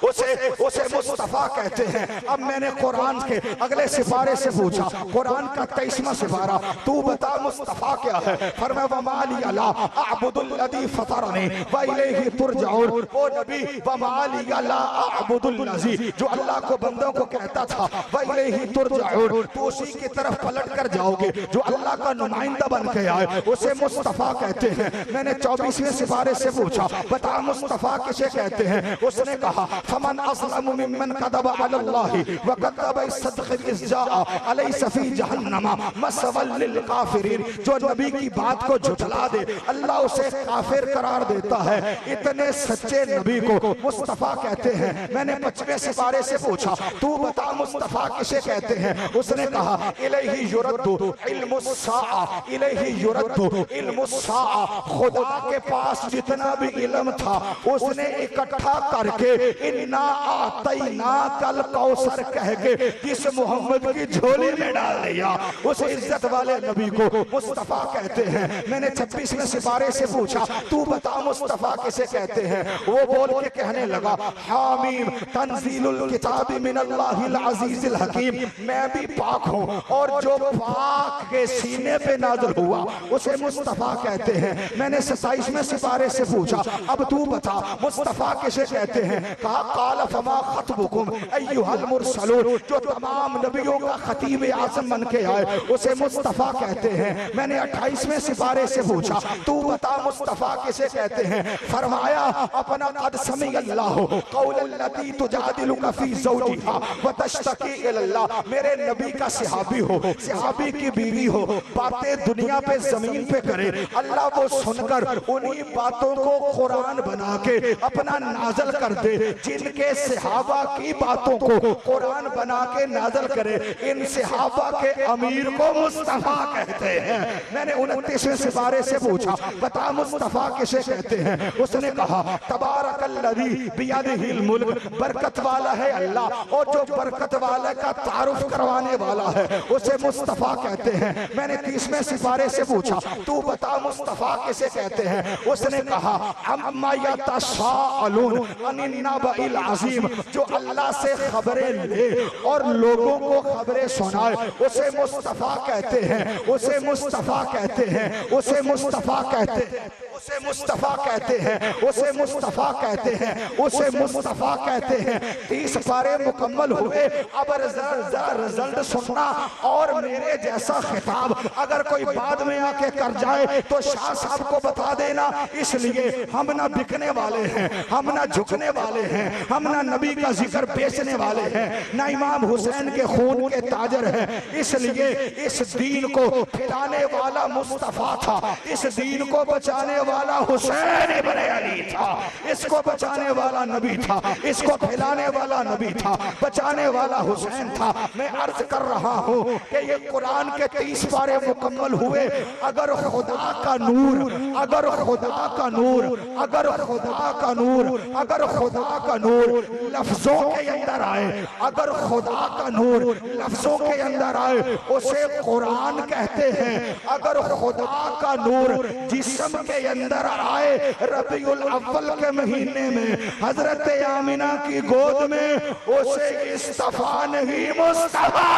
उसे मुस्तफा कहते हैं। अब मैंने कुरान के अगले सिपारे से पूछा, कुरान का 23वां सिपारा, तू बता मुस्तफा क्या है? फरमाया वमाली अला अअबुदुल लज़ी फतरनी व इलैहि तुरजाऊन। ओ नबी, वमाली अला अअबुदुल लज़ी, जो अल्लाह को बंदों को कहता था व इलैहि तुरजाऊन, तो उसी की तरफ पलट कर जाओगे, जो अल्लाह का नुमाइंदा बन के आए, उसे मुस्तफा कहते हैं। मैंने 24वें सिपारे से पूछा, बता मुस्तफा किसे कहते हैं? उसने कहा फमन अस्लमु मिम्मन कदबा अलल्लाहि व कदबा सदक़ इज़्जाअ अलैहि फी जहन्नम मसवल लिल काफिरीन, जो नबी की बात को झुठला दे अल्लाह उसे काफिर करार देता है। इतने सच्चे नबी को मुस्तफा कहते हैं। मैंने 25वें सिपारे से पूछा, तू बता मुस्तफा किसे कहते हैं? उसने कहा इलैहि युरद्दु इल्मुस्साअ, इलैहि युरद्दु इल्मुस्साअ, खुदा के पास जितना भी इल्म था उसने इकट्ठा करके इन्ना आतैना कल कौसर कह के जिस मोहम्मद की झोली में डाल दिया, उस इज्जत वाले नबी को मुस्तफा कहते हैं। मैंने 26वें सिपारे से पूछा, तू बता मुस्तफा किसे कहते हैं? वो बोल के कहने लगा हामीम तंजीलुल किताबी मिनल्लाहिल अजीजिल हकीम, मैं भी पाक हूँ और जो पाक के सीने पे नाज़िल हुआ उसे मुस्तफा कहते हैं। मैंने 27वें सिपारे से पूछा, अब तू बता मुस्तफा किसे कहते हैं? कहा काल फमा खतबुकुम अय्युहल मुरसलून, जो तमाम नबियों का खतीब आज़म बन के आए उसे मुस्तफा कहते हैं। मैंने 28वें सिपारे से पूछा, तू बता मुस्तफा किसे कहते हैं? फरमाया अपना कद समी अल्लाह कौलल्लती तुजादिलुका फी ज़ौजिहा व तश्तकी इलल्लाह, मेरे नबी का सहाबी हो, सहाबी की बीवी हो, बातें दुनिया पे जमीन पे करे, अल्लाह वो सुनकर उन्हीं बातों को कुरान बना के अपना नाज़िल कर दे। जिनके सहाबा की बातों को कुरान बना के नाज़िल करे, इन सहाबा के अमीर को मुस्तफा कहते हैं। मैंने 29वें सिपारे से पूछा, बता मुस्तफा किसे कहते हैं? उसने कहा तबारकल्लज़ी बियदिहिल मुल्क, बरकत वाला है अल्लाह, और जो बरकत वाले का तारुफ करवाने वाला है उसे मुस्तफा कहते हैं। मैंने 30वें सिपारे से पूछा, तू बता मुस्तफा किसे कहते हैं? उसने कहा अम्मा यतसाअलून अनिन नबइल अज़ीम, जो अल्लाह से खबरें ले और लोगों को खबरें सुनाए उसे मुस्तफा कहते हैं, उसे मुस्तफा कहते हैं, उसे मुस्तफा कहते हैं, उसे मुस्तफा कहते हैं, उसे मुस्तफा कहते हैं, उसे मुस्तफा कहते हैं। 30 पारे मुकम्मल हुए। अब रिजल्ट सुनना, और मेरे जैसा खिताब अगर कोई बाद में आके कर जाए तो शाह साहब को बता देना। इसलिए हम ना बिकने वाले हैं, हम ना झुकने वाले हैं, हम ना नबी का जिक्र बेचने वाले हैं, ना इमाम हुसैन के खून के ताजर हैं। इसलिए इस दीन को फैलाने वाला मुस्तफा था, इस दीन को बचाने वाला हुसैन इब्ने अली था, इसको बचाने वाला नबी था, इसको फैलाने वाला नबी था, बचाने वाला हुसैन था। मैं अर्ज कर रहा हूँ कि ये कुरान के 30 पारे मुकम्मल हुए। अगर खुदा का नूर, अगर खुदा का नूर, अगर खुदा का नूर, अगर खुदा का नूर लफ्जों के अंदर आए, अगर खुदा का नूर लफ्जों के अंदर आए उसे कुरान कहते हैं। अगर खुदा का नूर जिस्म के अंदर आए रबीउल अव्वल के महीने में हजरत आमिना की गोद में, उसे इस्तफा नहीं मुस्तफा,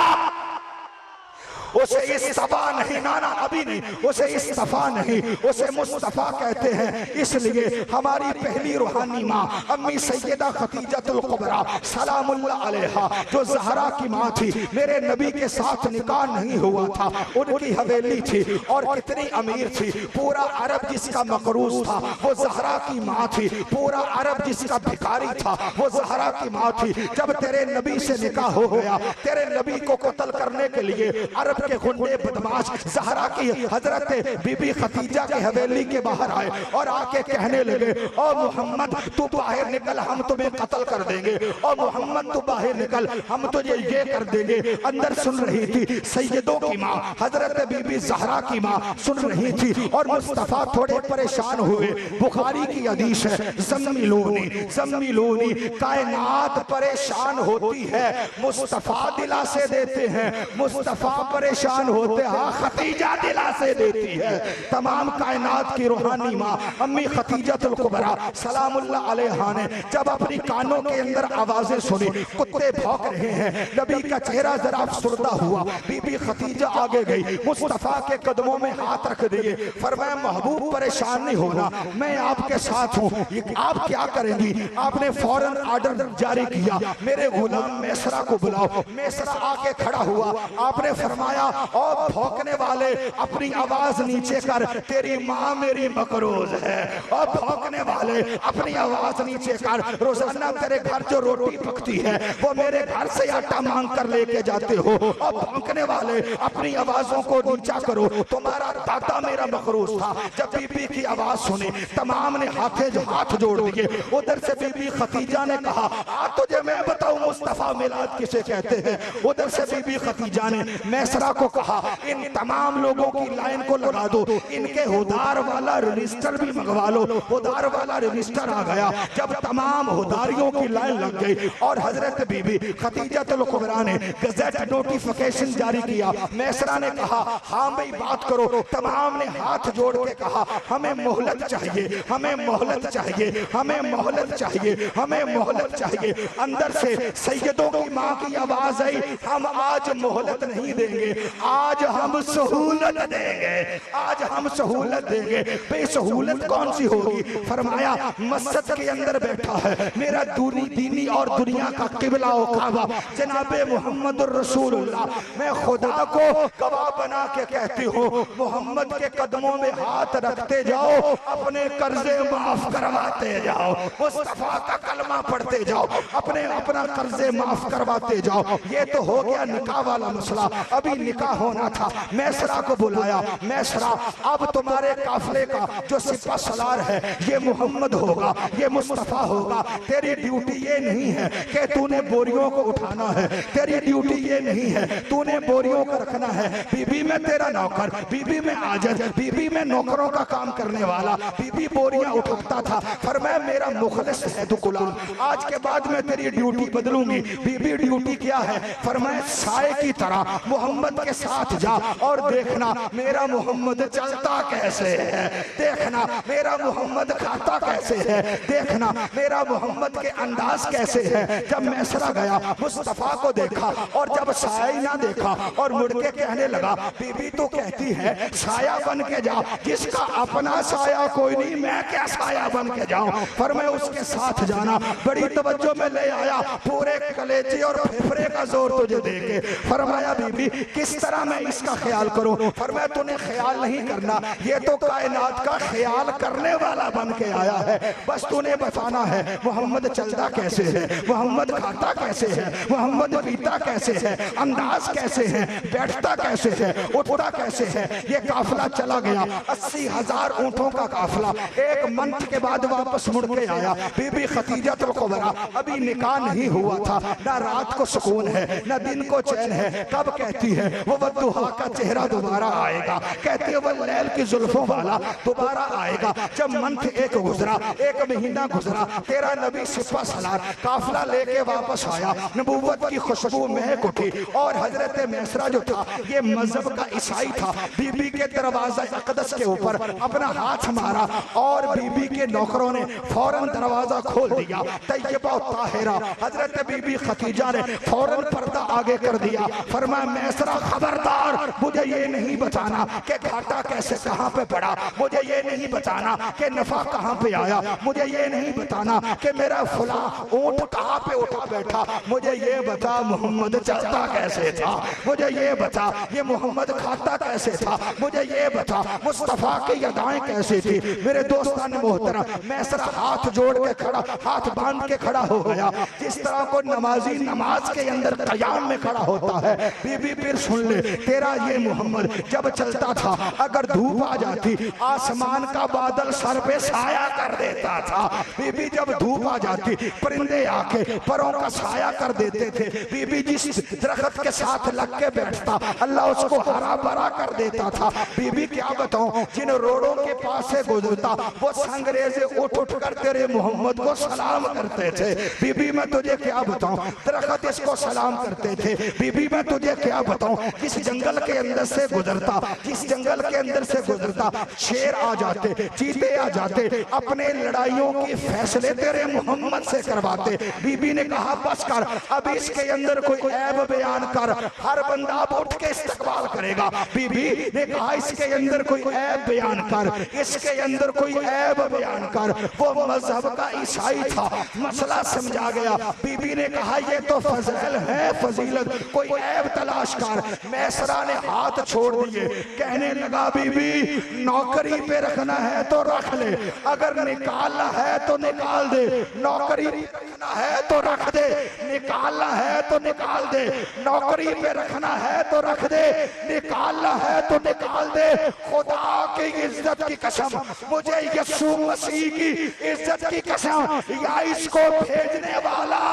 उसे इस्तफा नहीं, नाना अभी नहीं, उसे इस्तफा नहीं, उसे मुस्तफा कहते हैं। इसलिए हमारी पहली रूहानी माँ अम्मी सैयदा खतीजतुल कुबरा सलामुल्लाह अलैहा, जो ज़हरा की माँ थी, मेरे नबी के साथ निकाह नहीं हुआ था, उनकी हवेली थी और कितनी अमीर थी। पूरा अरब जिसका मकरूज था वो ज़हरा की माँ थी, पूरा अरब जिसका भिखारी था वो ज़हरा की माँ थी। जब तेरे नबी से निकाह हो गया, तेरे नबी को कत्ल करने के लिए अरब के गुंडे बदमाश ज़हरा की हजरत बीबी खदीजा के हवेली के बाहर आए और आके कहने लगे, ओ मोहम्मद तू बाहर निकल, हम तुम्हें कत्ल कर देंगे। ओ मोहम्मद तू बाहर निकल, हम तुझे ये कर देंगे। अंदर सुन रही थी सैयदों की माँ हजरत बीबी ज़हरा की माँ सुन रही थी और मुस्तफा थोड़े परेशान हुए। बुखारी की हदीस है, ज़म्मिलूनी, कायनात परेशान होती है, मुस्तफा दिलासे देते हैं। मुस्तफा परेशान होते हैं, खदीजा दिलासे देती है। तमाम कायनात की रूहानी माँ अम्मी खदीजतुल कुबरा सलामुल्लाह अलैहा ने जब अपनी कानों के अंदर आवाजें सुनी, कुत्ते भौंक रहे हैं, नबी का चेहरा जरा अफसुर्दा हुआ। बीबी खदीजा आगे गई, मुस्तफा के कदमों में हाथ रख दिए, फरमाया महबूब परेशान नहीं होना, मैं आपके साथ हूँ, आप क्या करेंगी? आपने फौरन ऑर्डर जारी किया, मेरे गुलाम मैसरा को बुलाओ। मैसरा आके खड़ा हुआ, आपने फरमाया और भौंकने वाले अपनी आवाज नीचे कर, तेरी माँ मेरी मकरूज है। और भौंकने वाले अपनी आवाज नीचे कर, रोजाना तेरे घर जो रोटी पकती है वो मेरे घर से आटा मांग कर लेके जाते हो। और भौंकने वाले अपनी आवाजों को नीचा करो, तुम्हारा दादा मेरा मकरूज था। जब बीबी की आवाज सुनी तमाम ने हाथ जोड़ दिए। उधर से बीबी खदीजा ने कहा, आज तुझे मैं बताऊं मुस्तफा मिलाद किसे कहते हैं। उधर से बीबी खदीजा ने मैसरा को कहा, इन तमाम लोगों की लाइन को लगा दो, इनके हुदार वाला रजिस्टर भी मंगवा लो। हुदार वाला रजिस्टर आ गया। जब तमाम हुदारियों की लाइन लग गई और हजरत बीबी खदीजतुल कुबरा ने गजेट नोटिफिकेशन जारी किया, मैसरा ने कहा, हाँ भाई बात करो। तमाम ने हाथ जोड़ के कहा, हमें मोहलत चाहिए, हमें मोहलत चाहिए, हमें मोहलत चाहिए, हमें मोहलत चाहिए। अंदर से सैयदों की माँ की आवाज आई, हम आज मोहलत नहीं देंगे, आज हम सहूलत देंगे, आज हम सहूलत देंगे। बेसहूलत कौन सी होगी? फरमाया मस्जिद के अंदर बैठा है मेरा दीनी और दुनिया का किबला और काबा जनाबे मोहम्मद रसूलुल्लाह। मैं खुदा को गवाह बना के कहती हूँ, मोहम्मद के कदमों में हाथ रखते जाओ, अपने कर्जे माफ करवाते जाओ, मुस्तफा का कलमा पढ़ते जाओ, अपना कर्जे माफ करवाते जाओ। ये तो हो गया निकाह वाला मसला। अभी निकाह होना था, मैसरा को बुलाया। मैसरा, अब तुम्हारे काफिले का जो सिपा सलार है ये मोहम्मद होगा, ये मुस्तफा होगा। तेरी ड्यूटी ये नहीं है कि तूने बोरियों को उठाना है, तेरी ड्यूटी ये नहीं है तूने बोरियों को रखना है। बीबी में तेरा नौकर, बीबी में आजज, बीबी में नौकरों का काम करने वाला, बीबी बोरियां उठाता था। फरमाया मेरा मुखलिस है तू गुलाम, आज के बाद मैं तेरी ड्यूटी बदलूंगी। बीबी ड्यूटी क्या है? फरमाया साए की तरह मोहम्मद के साथ जा और देखना मेरा मोहम्मद चलता कैसे है, देखना मेरा मोहम्मद खाता कैसे है, देखना मेरा मोहम्मद के अंदाज कैसे है। जब मैसरा गया मुस्तफा को देखा और जब साया ही ना देखा और मुड़ के कहने लगा, बीबी तो कहती है साया बन के जा, जिसका अपना साया कोई नहीं, मैं क्या साया बन के जाऊं? फरमाया उसके साथ जाना। बड़ी तवज्जो में ले आया, पूरे कलेजे और फेफड़े का जोर तुझे देके। फरमाया बीबी किस तरह मैं इसका ख्याल करूं? फरमाया तूने ख्याल नहीं करना, ये तो कायनात का ख्याल करने वाला बन के आया है। बस तूने बताना है मोहम्मद चलता कैसे है, मोहम्मद खाता कैसे है, मोहम्मद पीता कैसे है, अंदाज कैसे है, बैठता कैसे है, उठता कैसे है। ये काफिला चला गया, 80,000 ऊंटों का काफिला एक मंथ के बाद वापस मुड़ के आया। बीबी खदीजतुल कुबरा अभी निकाह नहीं हुआ था, ना रात को सुकून है ना दिन को चैन है। कब कहती है वो वद्दुहा का चेहरा दोबारा आएगा, कहती है वो लैल की जुल्फों वाला दोबारा आएगा। जब मंथ एक गुजरा, एक महीना गुजरा, तेरा नबी सिपा सलार काफिला लेके वापस आया, नबूवत की खुशबू महक उठी। और हजरत मैसरा जो था ये मजहब का ईसाई था, बीबी के दरवाजा अक़दस के ऊपर अपना हाथ मारा और बीबी के नौकरों ने फौरन दरवाजा खोल दिया। तैयबा और ताहिरा हजरत बीबी खदीजा ने फौरन पर्दा आगे कर दिया। फरमाया मैसरा खबरदार, मुझे ये नहीं बताना कि घाटा कैसे कहां पे पड़ा, मुझे ये नहीं बताना कि नफा कहां पे आया, मुझे ये नहीं बताना कि मेरा फला ऊंट कहां पे उठा बैठा, मुझे ये बता मोहम्मद चलता कैसे था, मुझे ये बता ये मोहम्मद खाता कैसे था, मुझे ये बता मुस्तफा की अदाएं कैसी थी। मेरे दोस्तान मोहतरम, मैसरा हाथ जोड़ के खड़ा, हाथ बांध के खड़ा हो गया, जिस तरह को नमाजी नमाज के अंदर कयाम में खड़ा होता है। बीबी फिर सुन ले, तेरा ये मोहम्मद जब चलता था अगर धूप आ जाती आसमान का बादल सर पे साया कर देता था। बीबी जब धूप आ जाती परिंदे आके परों का साया कर देते थे। बीबी जिस दरख्त के साथ लग के बैठता अल्लाह उसको हरा भरा कर देता था। बीबी क्या बताऊं, जिन रोडों के पास से गुजरता वो संगरेजे उठ उठ कर तेरे मोहम्मद को सलाम करते थे। बीबी मैं तुझे क्या बताऊं, दरख्त इसको सलाम करते थे। बीबी मैं तुझे क्या बताऊं, जिस जंगल के अंदर से गुजरता, जिस जंगल के अंदर से गुजरता शेर आ जाते, चीते आ जाते, अपने लड़ाइयों की फैसले तेरे मोहम्मद से करवाते। बीबी ने कहा बस कर, अब इसके अंदर कोई ऐब बयान कर, हर बंदा उठ के इस्तकबाल करेगा। बीबी ने कहा इसके अंदर कोई ऐब बयान कर, इसके अंदर कोई ऐब बयान कर। वो मजहब का ईसाई था, मसला समझा गया। बीबी ने कहा ये तो फजल है, फजीलत, कोई ऐब तलाश कर। मैसरा ने हाथ छोड़ दिए, कहने लगा बीबी नौकरी पे रखना है तो रख ले, अगर निकालना है तो निकाल दे, नौकरी रखना है तो रख दे, निकालना है तो निकाल दे, नौकरी पे रखना है तो रख दे, निकालना है तो निकाल दे। खुदा की इज्जत की कसम, मुझे यीशु मसीह की इज्जत की कसम, या इसको भेजने वाला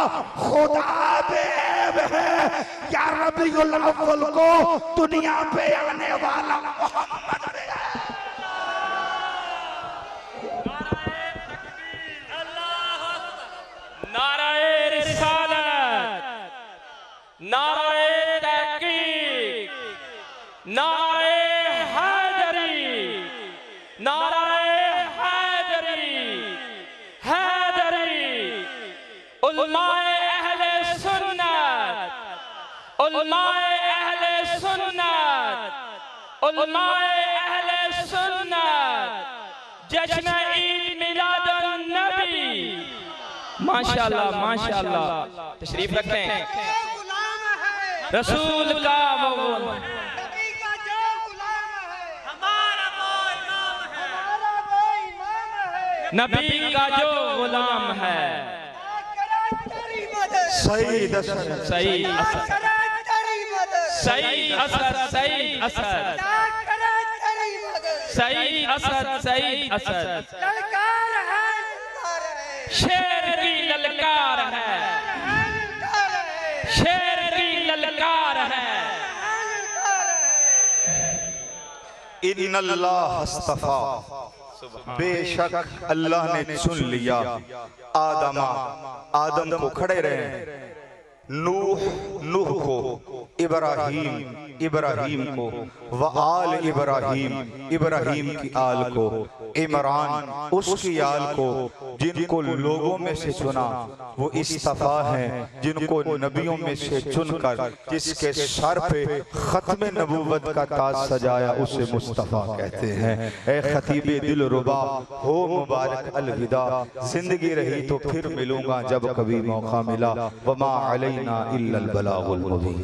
खुदा बेब है या रबीउल अव्वल को दुनिया पे आने वाला मोहम्मद है। नाराए रिसालत, नाराए तहकीक, नाराए हैदरी, नाराए हैदरी, हैदरी। उलमाए अहले सुन्नत, उलमाए अहले सुन्नत, उलमाए अहले सुन्नत, जश्न ईद मिलादुन नबी। माशाल्लाह माशाल्लाह, तशरीफ रखें। रसूल का वो नबी का जो गुलाम है, हमारा वो इमाम है, नबी का जो गुलाम है। सही दशर, सही असर, सही असर, सही असर, सही असर, सही असर। ललकार है, शेर की ललकार है, शेर की ललकार है। इन्नल्लाह अस्तफा, बेशक अल्लाह ने चुन लिया आदम को, खड़े रहे, नूह को, इब्राहीम को, व आल इब्राहीम की आल को, इमरान उसकी आल को, जिनको लोगों में से चुना वो इस्तफा हैं, जिनको नबियों में से चुनकर जिसके सर पे खत्म नबूवत का ताज सजाया उसे मुस्तफा कहते हैं। ए खतीबे दिलरुबा हो मुबारक अलविदा, जिंदगी रही तो फिर मिलूंगा जब कभी मौका मिला, वमा अलैना इल्लल बलागुल मुबीन।